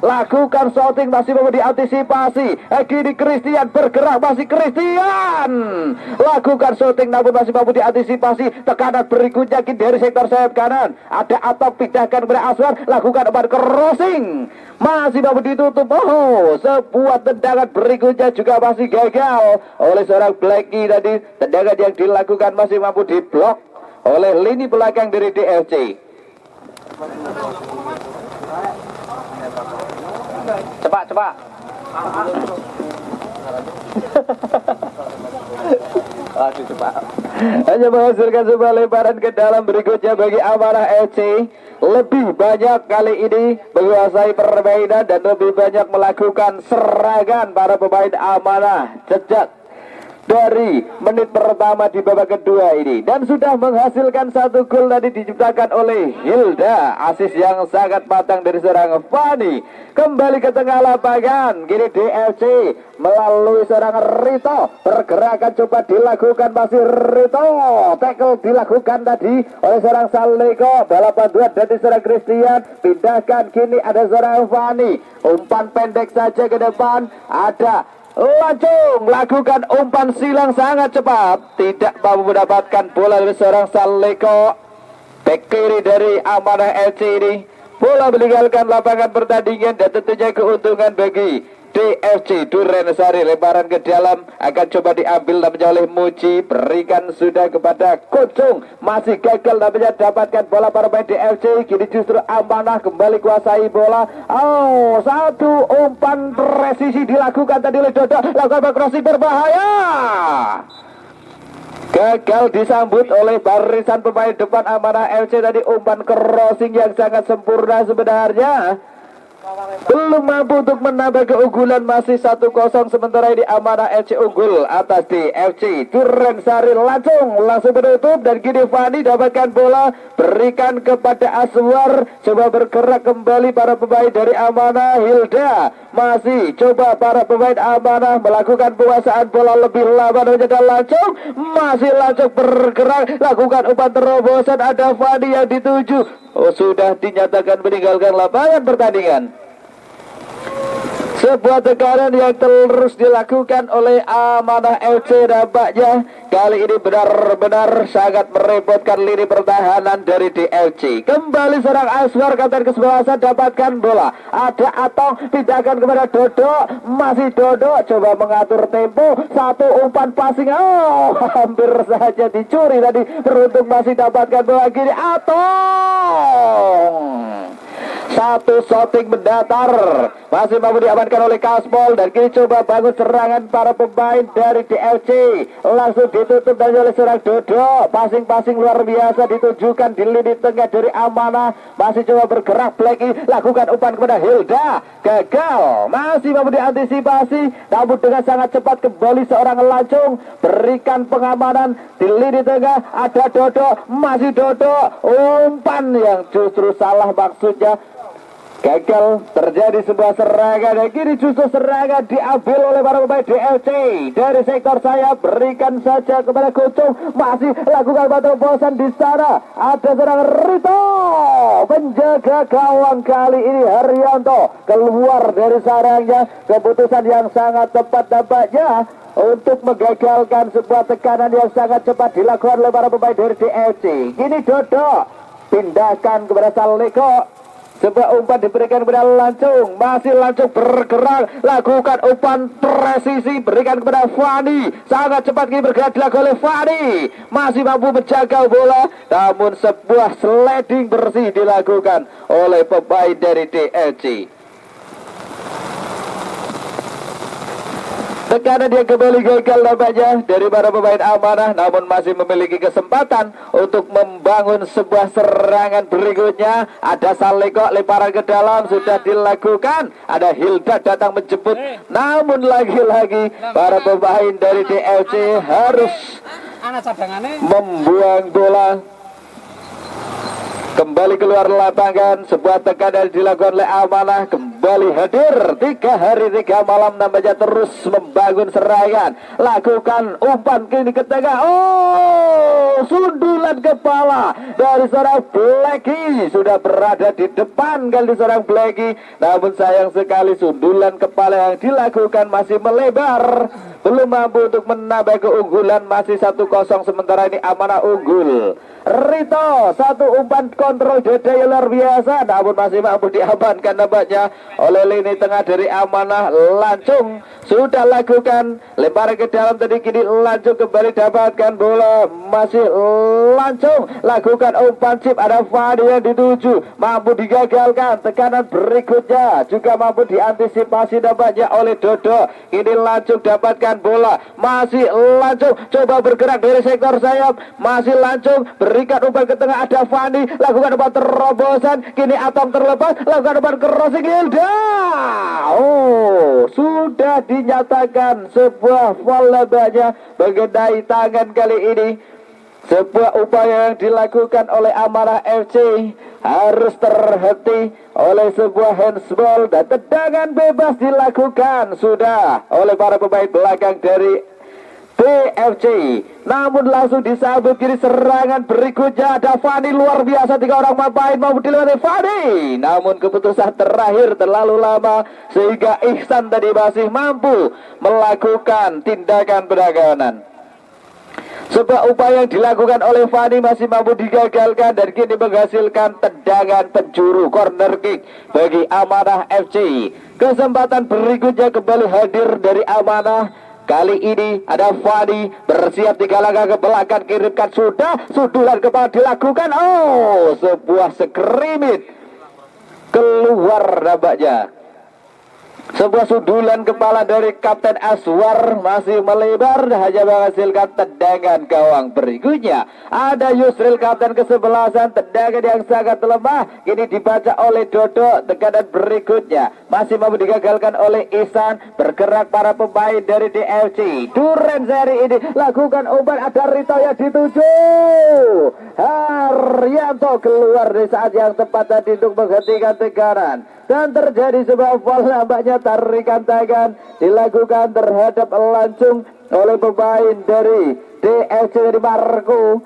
[SPEAKER 1] Lakukan shooting masih mampu diantisipasi. Kini Christian bergerak, masih Christian. Lakukan shooting namun masih mampu diantisipasi. Tekanan berikutnya kini dari sektor sayap kanan. Ada atau pindahkan kepada Aswar, lakukan umpan crossing, masih mampu ditutup. Oh, sebuah tendangan berikutnya juga masih gagal oleh seorang Blacky tadi. Tendangan yang dilakukan masih mampu diblok oleh lini belakang dari DFC.
[SPEAKER 3] Cepat. Aduh, cepat.
[SPEAKER 1] Hanya menghasilkan sebuah lemparan ke dalam berikutnya bagi Amanah FC. Lebih banyak kali ini menguasai permainan dan lebih banyak melakukan serangan para pemain Amanah sejak dari menit pertama di babak kedua ini, dan sudah menghasilkan satu gol tadi diciptakan oleh Hilda. Asis yang sangat matang dari seorang Fani. Kembali ke tengah lapangan, kini DFC melalui seorang Rito. Pergerakan coba dilakukan, masih Rito. Tackle dilakukan tadi oleh seorang Saleko. Balapan dua dari seorang Christian. Pindahkan, kini ada seorang Fani. Umpan pendek saja ke depan. Ada Lancung, lakukan umpan silang sangat cepat. Tidak mampu mendapatkan bola dari seorang Saleko. Back kiri dari Amanah FC ini. Bola meninggalkan lapangan pertandingan dan tentunya keuntungan bagi DFC Duren Sari. Lemparan ke dalam akan coba diambil namanya oleh Muji. Berikan sudah kepada Kocung. Masih gagal namanya dapatkan bola para pemain DFC. Kini justru Amanah kembali kuasai bola. Oh, satu umpan presisi dilakukan tadi oleh Dodo. Lakukan crossing berbahaya. Gagal disambut oleh barisan pemain depan Amanah FC tadi. Umpan crossing yang sangat sempurna sebenarnya. Belum mampu untuk menambah keunggulan, masih 1-0 sementara ini Amanah FC unggul atas DFC Duren Sari. Langsung menutup dan kini Fani dapatkan bola, berikan kepada Aswar. Coba bergerak kembali para pemain dari Amanah. Hilda masih coba para pemain Amanah melakukan penguasaan bola lebih lama dan Lancung. Masih Lancung bergerak, lakukan umpan terobosan. Ada Fani yang dituju. Oh, sudah dinyatakan meninggalkan lapangan pertandingan. Sebuah tekanan yang terus dilakukan oleh Amanah FC nampaknya kali ini benar-benar sangat merepotkan lini pertahanan dari DFC. Kembali seorang Aswar, kapten kesebelasan, dapatkan bola. Ada atau pindahkan kepada Dodo. Masih Dodo coba mengatur tempo. Satu umpan passing. Oh, hampir saja dicuri tadi. Beruntung masih dapatkan bola kiri. Satu shooting mendatar masih mampu diamankan oleh Kaspol dan kini coba bangun serangan para pemain dari DFC. Langsung ditutup dari oleh seorang Dodo. Passing luar biasa ditujukan di lini tengah dari Amanah. Masih coba bergerak Blacky, lakukan umpan kepada Hilda. Gagal, masih mampu diantisipasi namun dengan sangat cepat kembali seorang Lancung. Berikan pengamanan di lini tengah. Ada Dodo, masih Dodo. Umpan yang justru salah maksudnya. Gagal, terjadi sebuah serangan dan kini justru serangan diambil oleh para pemain DFC dari sektor sayap. Berikan saja kepada Kocung, masih lakukan batu bosan di sana. Ada serangan Rito, penjaga gawang kali ini Haryanto keluar dari sarangnya. Keputusan yang sangat tepat nampaknya untuk menggagalkan sebuah tekanan yang sangat cepat dilakukan oleh para pemain dari DFC. Kini Dodo pindahkan kepada Saleko. Sebuah umpan diberikan kepada Lancung, masih Lancung bergerak, lakukan umpan presisi, berikan kepada Fani, sangat cepat ini bergerak dilakukan oleh Fani, masih mampu menjaga bola, namun sebuah sliding bersih dilakukan oleh pemain dari DLC. Tekanan dia kembali gagal nampaknya dari para pemain Amanah, namun masih memiliki kesempatan untuk membangun sebuah serangan berikutnya. Ada Saleko, lemparan ke dalam sudah dilakukan, ada Hilda datang menjemput, namun lagi-lagi para pemain dari DLC harus membuang bola kembali keluar lapangan. Sebuah tekanan dilakukan oleh Amanah, kembali hadir 3 hari 3 malam nampaknya terus membangun serangan, lakukan umpan kini ke tengah. Oh, sundulan kepala dari seorang Blacky, sudah berada di depan kali seorang Blacky, namun sayang sekali sundulan kepala yang dilakukan masih melebar, belum mampu untuk menambah keunggulan. Masih 1-0 sementara ini Amanah unggul. Rito, satu umpan kontrol dada yang luar biasa, namun masih mampu diamankan nampaknya oleh lini tengah dari Amanah. Lancung sudah lakukan lemparan ke dalam tadi, kini Lancung kembali dapatkan bola, masih Lancung lakukan umpan chip, ada Fadi yang dituju, mampu digagalkan. Tekanan berikutnya juga mampu diantisipasi nampaknya oleh Dodo. Kini Lancung dapatkan bola, masih Lancung coba bergerak dari sektor sayap, masih Lancung berikan umpan ke tengah, ada Fani, lakukan umpan terobosan, kini Atom terlepas, lakukan umpan crossing Hilda. Oh, sudah dinyatakan sebuah foul nampaknya mengenai tangan kali ini. Sebuah upaya yang dilakukan oleh Amanah FC harus terhenti oleh sebuah handsball, dan tendangan bebas dilakukan sudah oleh para pemain belakang dari TFC, namun langsung disambut kiri serangan berikutnya. Ada Fani, luar biasa, 3 orang pemain mau dilewati Fani, namun keputusan terakhir terlalu lama sehingga Ihsan tadi masih mampu melakukan tindakan perdagangan. Sebuah upaya yang dilakukan oleh Fani masih mampu digagalkan dan kini menghasilkan tendangan penjuru corner kick bagi Amanah FC. Kesempatan berikutnya kembali hadir dari Amanah. Kali ini ada Fadi bersiap 3 langkah ke belakang, kirimkan sudah, sundulan kepala dilakukan. Oh, sebuah skrimit keluar nampaknya. Sebuah sundulan kepala dari Kapten Aswar masih melebar, hanya menghasilkan tendangan gawang berikutnya. Ada Yusril, kapten kesebelasan, tendangan yang sangat lemah, kini dibaca oleh Dodo. Tekanan berikutnya masih mau digagalkan oleh Ihsan. Bergerak para pemain dari DFC. Duren seri ini lakukan umpan, ada Rito yang dituju. Haryanto keluar di saat yang tepat tadi untuk menghentikan tekanan, dan terjadi sebuah foul nampaknya. Tarikan tangan dilakukan terhadap Lancung oleh pemain dari DFC dari Marco.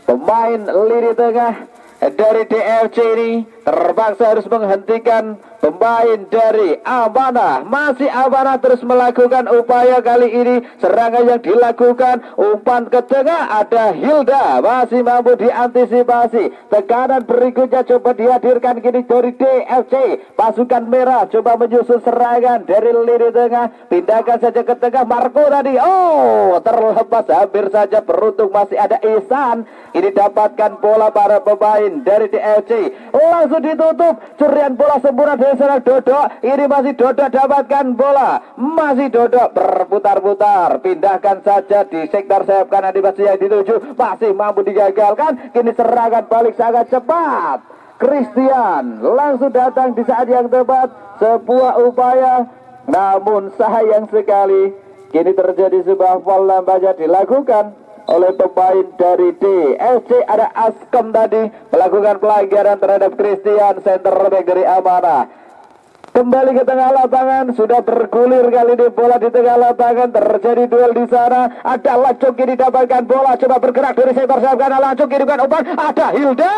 [SPEAKER 1] Pemain lini tengah dari DFC ini terpaksa harus menghentikan pemain dari Amanah. Masih Amanah terus melakukan upaya kali ini. Serangan yang dilakukan, umpan ke tengah, ada Hilda masih mampu diantisipasi. Tekanan berikutnya coba dihadirkan kini dari DFC. Pasukan merah coba menyusun serangan dari lini tengah, pindahkan saja ke tengah. Marco tadi, oh, terlepas hampir saja beruntung. Masih ada Ihsan, ini dapatkan bola para pemain dari DFC, langsung ditutup. Curian bola sempurna dari seorang Dodo. Ini masih Dodo dapatkan bola, masih Dodo berputar-putar, pindahkan saja di sektor sayap kanan, di masih yang dituju, masih mampu digagalkan. Kini serangan balik sangat cepat. Christian langsung datang di saat yang tepat. Sebuah upaya, namun sayang sekali kini terjadi sebuah foul nampaknya dilakukan oleh pemain dari DFC. Ada Askom tadi melakukan pelanggaran terhadap Christian, center back dari Amanah. Kembali ke tengah lapangan, sudah bergulir kali ini bola di tengah lapangan, terjadi duel di sana. Ada Lancung didapatkan bola, coba bergerak dari sektor sayap kanan, Lancung bukan umpan, ada Hilda,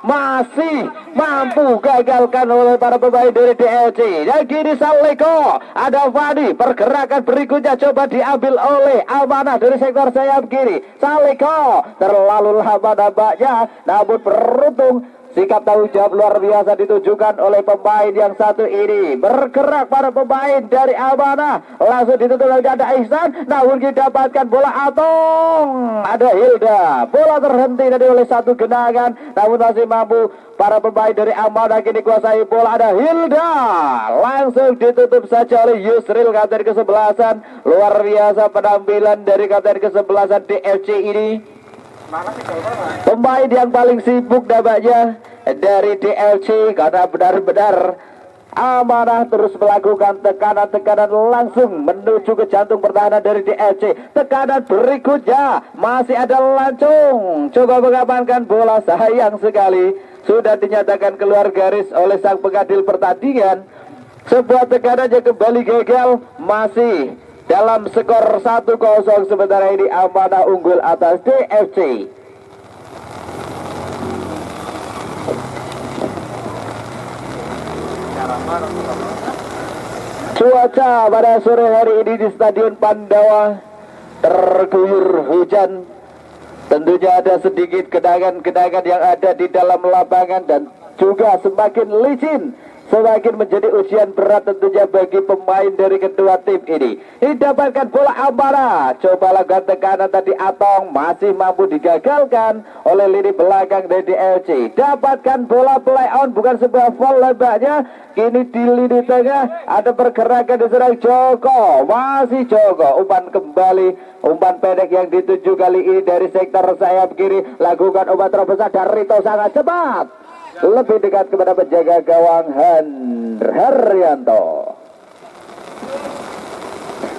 [SPEAKER 1] masih mampu gagalkan oleh para pemain dari DLC. Dan kini Saleko, ada Fadi, pergerakan berikutnya coba diambil oleh Amanah dari sektor sayap kiri. Saleko terlalu lama nampaknya, namun beruntung. Sikap tanggung jawab luar biasa ditujukan oleh pemain yang satu ini. Bergerak para pemain dari Amanah. Langsung ditutup lagi ada Ihsan. Namun didapatkan bola Atong. Ada Hilda. Bola terhenti tadi oleh satu genangan. Namun masih mampu para pemain dari Amanah kini kuasai bola. Ada Hilda. Langsung ditutup saja oleh Yusril kapten ke-11. Luar biasa penampilan dari kapten ke-11 DFC ini. Pemain yang paling sibuk nampaknya dari DLC karena benar-benar Amanah terus melakukan tekanan-tekanan langsung menuju ke jantung pertahanan dari DLC. Tekanan berikutnya masih ada Lancung, coba mengamankan bola, sayang sekali sudah dinyatakan keluar garis oleh sang pengadil pertandingan. Sebuah tekanan yang kembali gagal, masih dalam skor 1-0 sementara ini Amanah unggul atas DFC. Cuaca pada sore hari ini di Stadion Pandawa terguyur hujan. Tentunya ada sedikit genangan-genangan yang ada di dalam lapangan dan juga semakin licin. Semakin menjadi ujian berat tentunya bagi pemain dari kedua tim ini. Didapatkan bola Amanah. Coba lakukan tekanan tadi Atong. Masih mampu digagalkan oleh lini belakang dari DLC. Dapatkan bola play on. Bukan sebuah foul lebarnya. Kini di lini tengah ada pergerakan diserang Joko. Masih Joko. Umpan kembali. Umpan pendek yang dituju kali ini dari sektor sayap kiri. Lakukan umpan terbesar dari Rito sangat cepat. Lebih dekat kepada penjaga gawang Haryanto.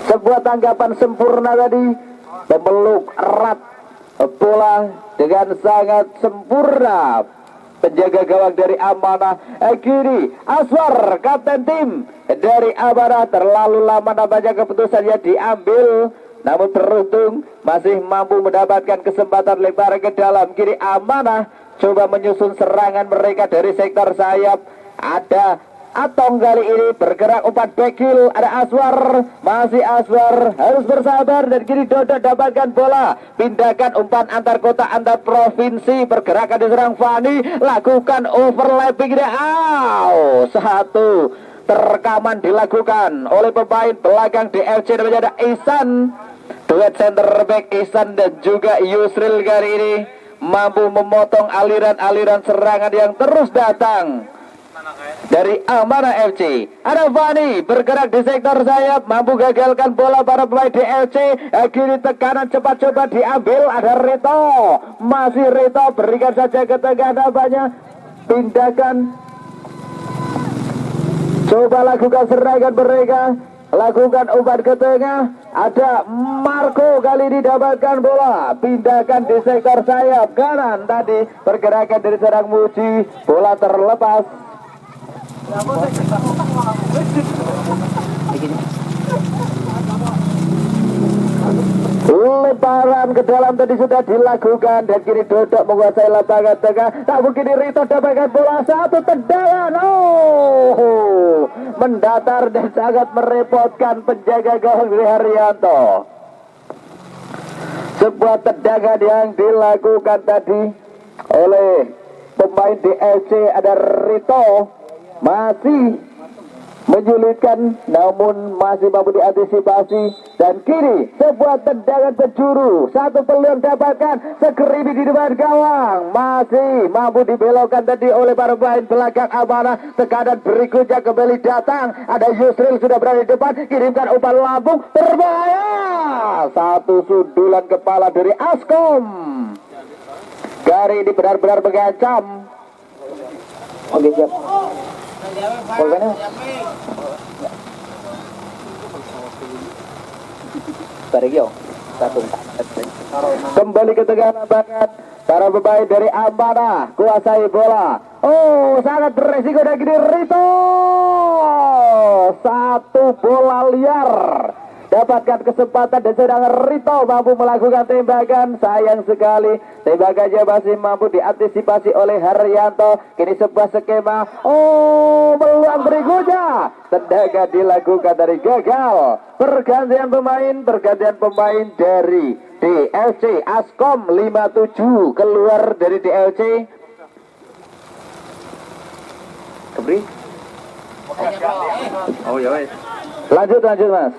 [SPEAKER 1] Sebuah tanggapan sempurna tadi, memeluk erat bola dengan sangat sempurna. Penjaga gawang dari Amanah kiri Aswar, kapten tim dari Amanah, terlalu lama nampaknya keputusannya diambil. Namun beruntung masih mampu mendapatkan kesempatan lebar ke dalam kiri Amanah. Coba menyusun serangan mereka dari sektor sayap. Ada Atong kali ini bergerak umpan bekil. Ada Aswar, masih Aswar harus bersabar dan kini Dodo dapatkan bola. Pindahkan umpan antar kota, antar provinsi. Pergerakan diserang Fani, lakukan overlapping. Satu terkaman dilakukan oleh pemain belakang DLC namanya ada Ihsan. Duet center back Ihsan dan juga Yusril kali ini mampu memotong aliran-aliran serangan yang terus datang dari Amanah FC. Ada Fani bergerak di sektor sayap, mampu gagalkan bola para pemain DLC. Kini tekanan cepat coba diambil. Ada Rito, masih Rito, berikan saja ke tengah nampaknya. Pindahkan, coba lakukan serangan mereka. Lakukan umpan ke tengah. Ada Marco kali ini dapatkan bola. Pindahkan di sektor sayap kanan tadi. Pergerakan dari serang Muji. Bola terlepas. Lemparan ke dalam tadi sudah dilakukan dan kini Dodok menguasai lapangan tengah. Tak mungkin Rito dapatkan bola, satu tendangan. Mendatar dan sangat merepotkan penjaga gawang Haryanto. Sebuah tendangan yang dilakukan tadi oleh pemain DLC ada Rito, masih menyulitkan namun masih mampu diantisipasi. Dan kini sebuah tendangan penjuru, satu peluang dapatkan, segerimi di depan gawang, masih mampu dibelokkan tadi oleh para pemain belakang Amanah. Tekanan berikutnya kembali datang, ada Yusril sudah berada di depan, kirimkan umpan lambung berbahaya. Satu sundulan kepala dari Askom. Kali ini benar-benar mengancam. Oke, siap. Polbannya Barigyo Kembali ke tengah lapangan. Para pemain dari Amanah kuasai bola. Oh, sangat beresiko dan gini Rito. Satu bola liar. Dapatkan kesempatan dan sedang Rito mampu melakukan tembakan. Sayang sekali tembakannya masih mampu diantisipasi oleh Haryanto. Kini sebuah skema. Oh, peluang berikutnya. Tendangan dilakukan dari gagal. Pergantian pemain dari DLC Askom 57 keluar dari DLC. Kebri. Oh ya wes. Lanjut Mas. Lanjut.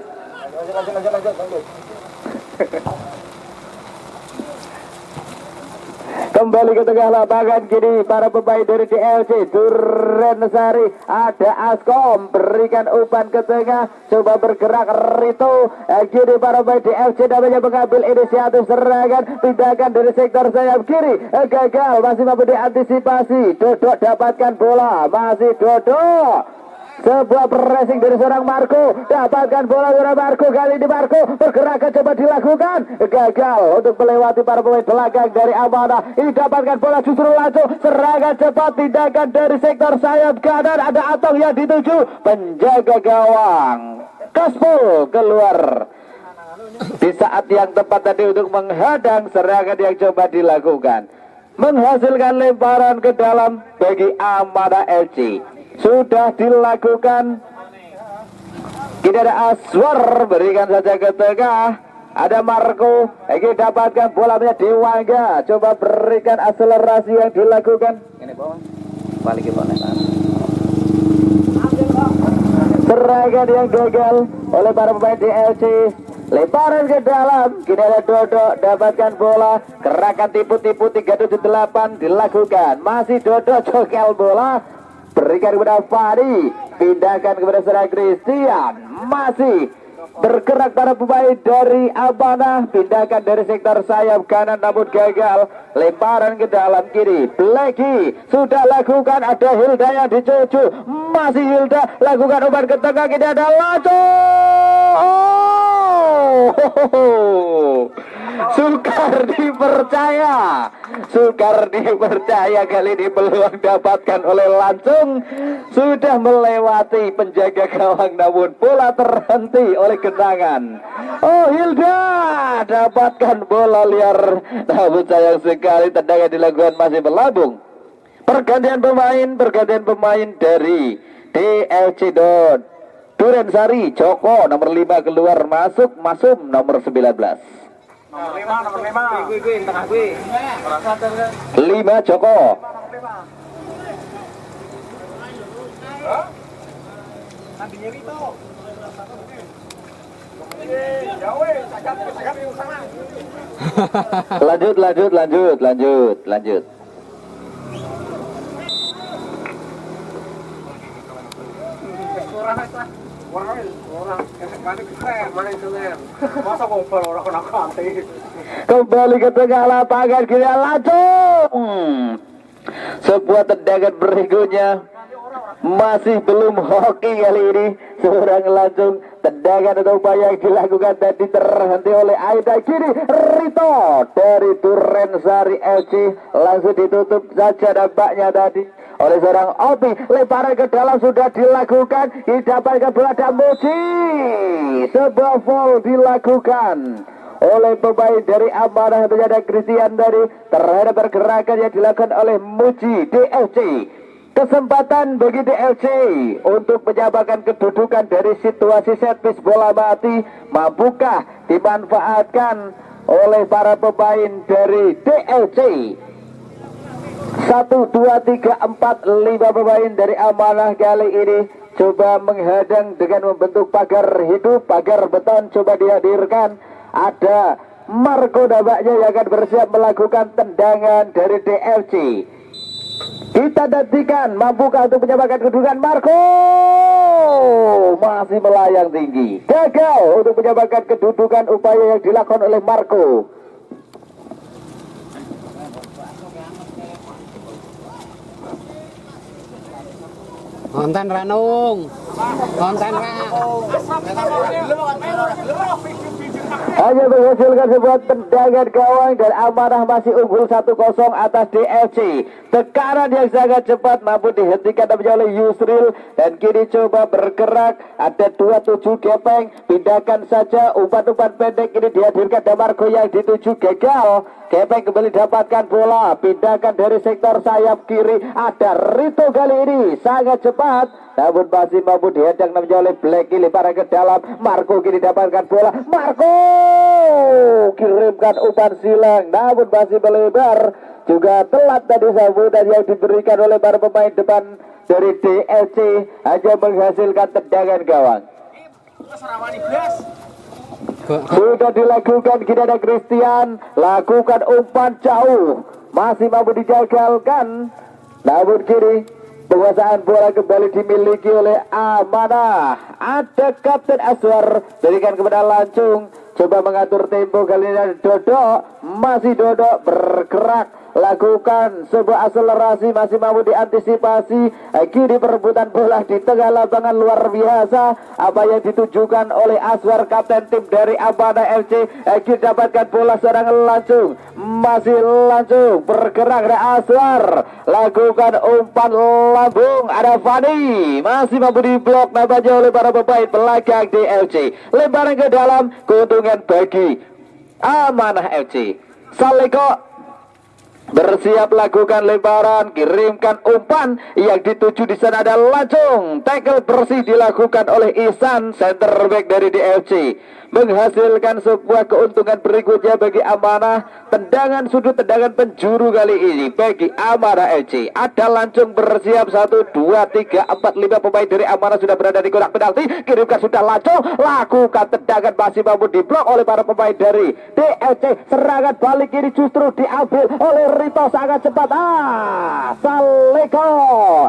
[SPEAKER 1] Kembali ke tengah lapangan kini para pemain dari DLC Duren Sari. Ada Askom berikan umpan ke tengah, coba bergerak Rito. Kini para pemain DLC namanya mengambil inisiatif serangan, pindahkan dari sektor sayap kiri. Gagal, masih mampu diantisipasi. Dodok dapatkan bola, masih Dodok. Sebuah pressing dari seorang Marco, dapatkan bola dari Marco, kali ini Marco pergerakan coba dilakukan, gagal untuk melewati para pemain belakang dari Amanah. Ini dapatkan bola justru langsung serangan cepat, tindakan dari sektor sayap kanan, ada Atong yang dituju penjaga gawang Kaspol keluar di saat yang tepat tadi untuk menghadang serangan yang coba dilakukan, menghasilkan lemparan ke dalam bagi Amanah FC. Sudah dilakukan. Kini ada Aswar berikan saja ke tengah. Ada Marco. Ini dapatkan bolanya Dewangga. Coba berikan akselerasi yang dilakukan.
[SPEAKER 3] Ini bawah. Balik ke bawah.
[SPEAKER 1] Serangan yang gagal oleh para pemain DLC. Lemparan ke dalam. Kini ada Dodo dapatkan bola. Gerakan tipu-tipu 378 dilakukan. Masih Dodo jokel bola. Berikan kepada Fadi, pindahkan kepada seorang Christian, masih bergerak para pemain dari Amanah, pindahkan dari sektor sayap kanan namun gagal, lemparan ke dalam kiri. Blacky sudah lakukan, ada Hilda yang dicucu, masih Hilda lakukan umpan ke tengah, kini ada Laco. Sukar dipercaya kali ini peluang dapatkan oleh Lancung, sudah melewati penjaga gawang namun bola terhenti oleh genangan. Oh, Hilda dapatkan bola liar namun sayang sekali tendangan dilakukan masih melambung. Pergantian pemain dari DLC Duren Sari. Joko nomor 5 keluar, masuk Masum nomor 19.
[SPEAKER 3] Nomor 5. Gue tengah gue.
[SPEAKER 1] 5 Joko. Lanjut. Kembali ke tengah lapangan kiri Lancung. Sebuah tendangan berikutnya masih belum hoki kali ini seorang Lancung. Tendangan atau upaya yang dilakukan tadi terhenti oleh Aida. Kini Rito dari Duren Sari FC langsung ditutup saja nampaknya tadi oleh seorang Opi. Lemparan ke dalam sudah dilakukan, didapatkan bola Damuji. Sebuah foul dilakukan oleh pemain dari Amanah menjadi Christian dari terhadap pergerakan yang dilakukan oleh Muji DLC. Kesempatan bagi DLC untuk menyamakan kedudukan dari situasi set piece bola mati. Mampukah dimanfaatkan oleh para pemain dari DLC? 1, 2, 3, 4, 5 pemain dari Amanah kali ini coba menghadang dengan membentuk pagar hidup, pagar beton coba dihadirkan. Ada Marco nampaknya yang akan bersiap melakukan tendangan dari DLC. Kita nantikan mampukah untuk menyamakan kedudukan. Marco masih melayang tinggi, gagal untuk menyamakan kedudukan upaya yang dilakukan oleh Marco.
[SPEAKER 2] Konten Ranung. Konten Ra.
[SPEAKER 1] hanya menghasilkan sebuah tendangan gawang dan Amanah masih unggul 1-0 atas DFC. Tekanan yang sangat cepat mampu dihentikan oleh Yusril dan kini coba bergerak. Ada 27 gepeng, pindahkan saja umpan-umpan pendek ini dihadirkan Damarko yang dituju gagal. Gepeng kembali dapatkan bola, pindahkan dari sektor sayap kiri. Ada Rito kali ini sangat cepat, namun masih mampu dihadang oleh Blacky, lemparan ke dalam. Marco kini dapatkan bola, Marco kirimkan umpan silang, namun masih melebar. Juga telat tadi sambutan yang diberikan oleh para pemain depan dari DLC, hanya menghasilkan tendangan gawang. Sudah dilakukan, kini ada Christian, lakukan umpan jauh, masih mampu digagalkan. Namun kini penguasaan bola kembali dimiliki oleh Amanah. Ada Kapten Aswar, berikan kepada Lancung, coba mengatur tempo kali ini. Dodo, masih Dodo bergerak, lakukan sebuah akselerasi, masih mampu diantisipasi. Kini perebutan bola di tengah lapangan luar biasa. Apa yang ditujukan oleh Aswar, kapten tim dari Amanah FC. Kini dapatkan bola seorang Lancung, masih Lancung bergerak dari Aswar, lakukan umpan lambung. Ada Fani, masih mampu diblok nampaknya oleh para pemain belakang DLC. Lemparan ke dalam, keuntungan bagi Amanah FC. Saleko bersiap lakukan lemparan, kirimkan umpan yang dituju. Di sana ada Lancung, tackle bersih dilakukan oleh Ihsan, center back dari DFC, menghasilkan sebuah keuntungan berikutnya bagi Amanah. Tendangan sudut, tendangan penjuru kali ini bagi Amanah FC. Ada Lancung bersiap, 1, 2, 3, 4, 5 pemain dari Amanah sudah berada di kotak penalti. Kirimkan sudah Lancung, lakukan tendangan, masih mampu diblok oleh para pemain dari DFC. Serangan balik ini justru diambil oleh Rito sangat cepat. Saleko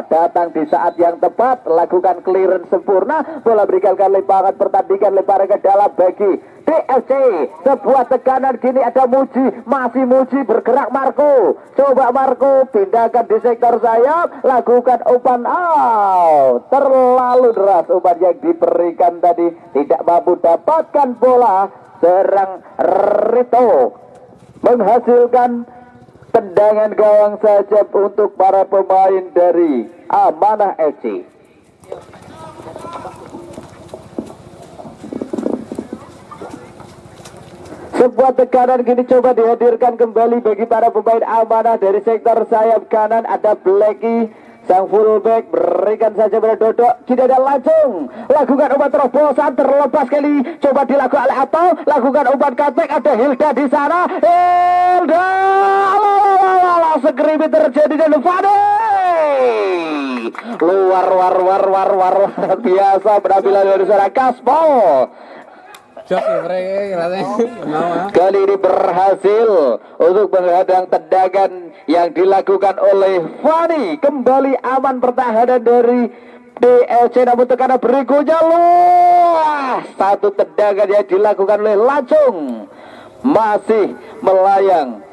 [SPEAKER 1] datang di saat yang tepat, lakukan clearance sempurna, bola berikan lemparan pertandingan, lemparan ke dalam bagi DFC. Sebuah tekanan, kini ada Muji, masih Muji bergerak. Marco, coba Marco pindahkan di sektor sayap, lakukan umpan out. Terlalu deras umpan yang diberikan tadi, tidak mampu dapatkan bola. Serang Rito menghasilkan tendangan gawang saja untuk para pemain dari Amanah FC. Sebuah tekanan kini coba dihadirkan kembali bagi para pemain Amanah dari sektor sayap kanan. Ada Blacky, sang fullback, berikan saja pada Dodo. Kini ada Lancung, lakukan umpan terobosan, terlepas kali, coba dilakukan oleh Atau, lakukan umpan cutback. Ada Hilda di sana, Hilda, segeribit terjadi dan Fade luar biasa penampilan dari seorang Kaspol. Kali ini berhasil untuk menghadang tendangan yang dilakukan oleh Fani. Kembali aman pertahanan dari DLC, namun tekanan berikutnya luas. Satu tendangan yang dilakukan oleh Lancung masih melayang.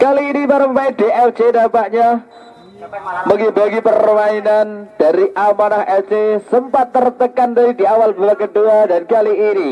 [SPEAKER 1] Kali ini para pemain DLC nampaknya bagi-bagi permainan dari Amanah FC sempat tertekan dari di awal babak kedua, dan kali ini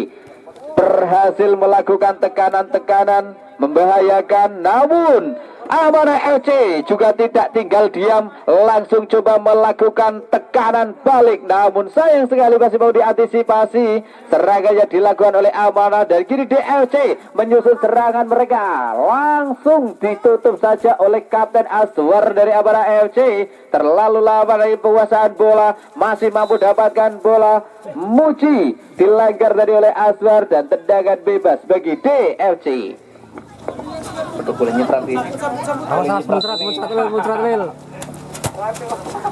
[SPEAKER 1] berhasil melakukan tekanan-tekanan membahayakan. Namun Amanah FC juga tidak tinggal diam, langsung coba melakukan tekanan balik. Namun sayang sekali masih mau diantisipasi serangan yang dilakukan oleh Amanah, dan kini DLC menyusun serangan mereka. Langsung ditutup saja oleh Kapten Aswar dari Amanah FC. Terlalu lama dari penguasaan bola, masih mampu dapatkan bola. Muji dilanggar tadi oleh Aswar dan tendangan bebas bagi DLC.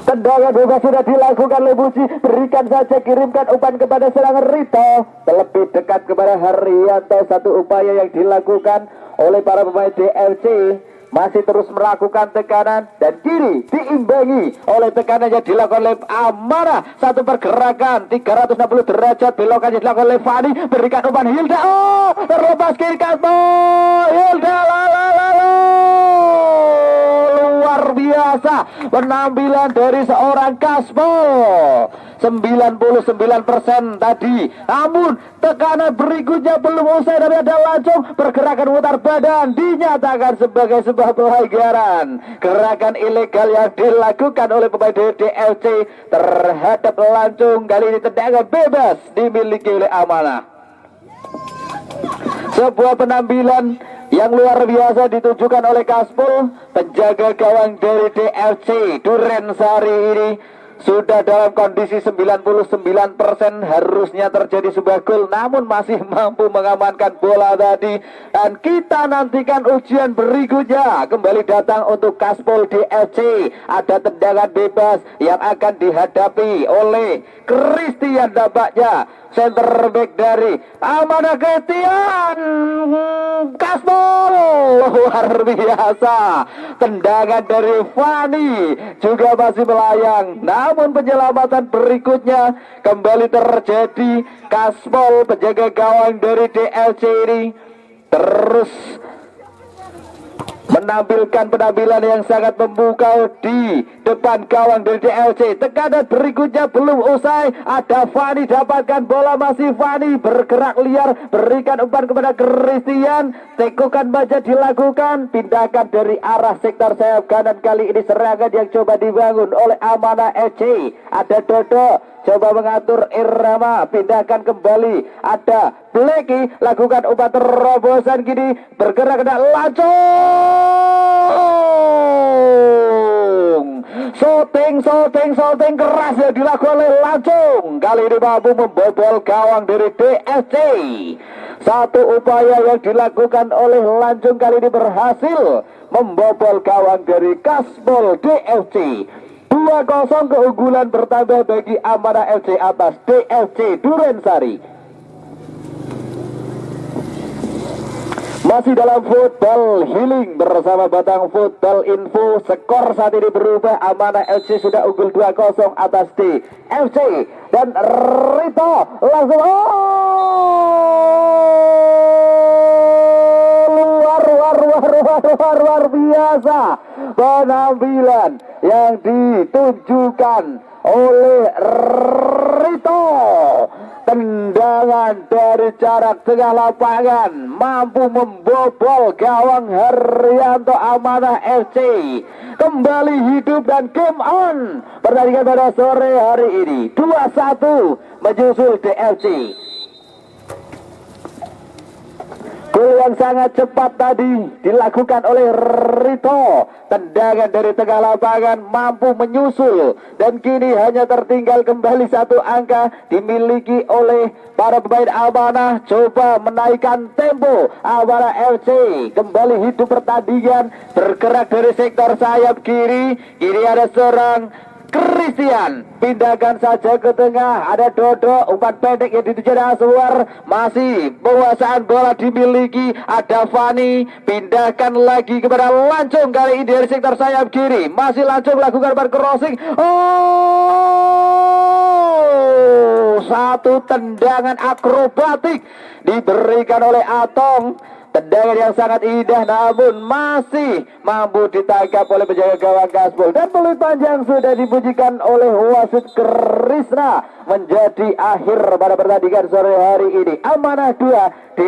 [SPEAKER 1] Tendangan bebas sudah dilakukan oleh Muji, berikan saja, kirimkan umpan kepada serangan Rito, terlebih dekat kepada Haryanto. Satu upaya yang dilakukan oleh para pemain DLC, masih terus melakukan tekanan, dan kiri diimbangi oleh tekanan yang dilakukan oleh Amanah. Satu pergerakan 360 derajat, belokan yang dilakukan oleh Fani, berikan umpan Hilda, terlepas kiri Kasmo, Hilda, luar biasa penampilan dari seorang Kasmo. 99% tadi. Namun tekanan berikutnya belum usai dari ada langsung pergerakan putar badan dinyatakan sebagai sebuah pelanggaran. Gerakan ilegal yang dilakukan oleh pemain DLC terhadap langsung kali ini tendangan bebas dimiliki oleh Amanah. Sebuah penampilan yang luar biasa ditujukan oleh Kaspol, penjaga gawang dari DLC Durensari ini sudah dalam kondisi 99% harusnya terjadi sebuah gol, namun masih mampu mengamankan bola tadi. Dan kita nantikan ujian berikutnya kembali datang untuk Kaspol DLC. Ada tendangan bebas yang akan dihadapi oleh Christian tampaknya, center back dari Amanah Christian. Kaspol luar biasa, tendangan dari Fani juga masih melayang, namun penyelamatan berikutnya kembali terjadi. Kaspol penjaga gawang dari DLC ini terus menampilkan penampilan yang sangat memukau di depan gawang dari DLC. Tekanan berikutnya belum usai, ada Fani dapatkan bola, masih Fani bergerak liar, berikan umpan kepada Christian, tekukan baja dilakukan, pindahkan dari arah sektor sayap kanan. Kali ini serangan yang coba dibangun oleh Amanah FC. Ada Dodo coba mengatur irama, pindahkan kembali, ada Blacky lakukan umpan terobosan, gini bergerak kena langsung shooting keras yang dilakukan oleh langsung. Kali ini mampu membobol gawang dari DSC. Satu upaya yang dilakukan oleh langsung kali ini berhasil membobol gawang dari Kaspol DFC. 2-0 keunggulan bertambah bagi Amanah FC atas DLC Durensari. Masih dalam football healing bersama Batang Football Info. Skor saat ini berubah, Amanah FC sudah unggul 2-0 atas DLC. Dan Rito langsung luar biasa penampilan yang ditunjukkan oleh Rito. Tendangan dari jarak tengah lapangan mampu membobol gawang Haryanto. Amanah FC kembali hidup dan game on. Pertandingan pada sore hari ini 2-1 menyusul DLC. Gol yang sangat cepat tadi dilakukan oleh Rito. Tendangan dari tengah lapangan mampu menyusul, dan kini hanya tertinggal kembali satu angka dimiliki oleh para pemain Amanah. Coba menaikkan tempo Amanah FC, kembali hidup pertandingan, bergerak dari sektor sayap kiri. Kini ada serang Christian, pindahkan saja ke tengah, ada Dodo, umpan pendek yang dituju Aswar, masih penguasaan bola dimiliki, ada Fani, pindahkan lagi kepada Lancung, kali ini dari sektor sayap kiri, masih Lancung lakukan umpan crossing. Satu tendangan akrobatik diberikan oleh Atong. Tendangan yang sangat indah, namun masih mampu ditangkap oleh penjaga gawang Kaspol. Dan peluit panjang sudah dibunyikan oleh wasit Krisna, menjadi akhir pada pertandingan sore hari ini. Amanah 2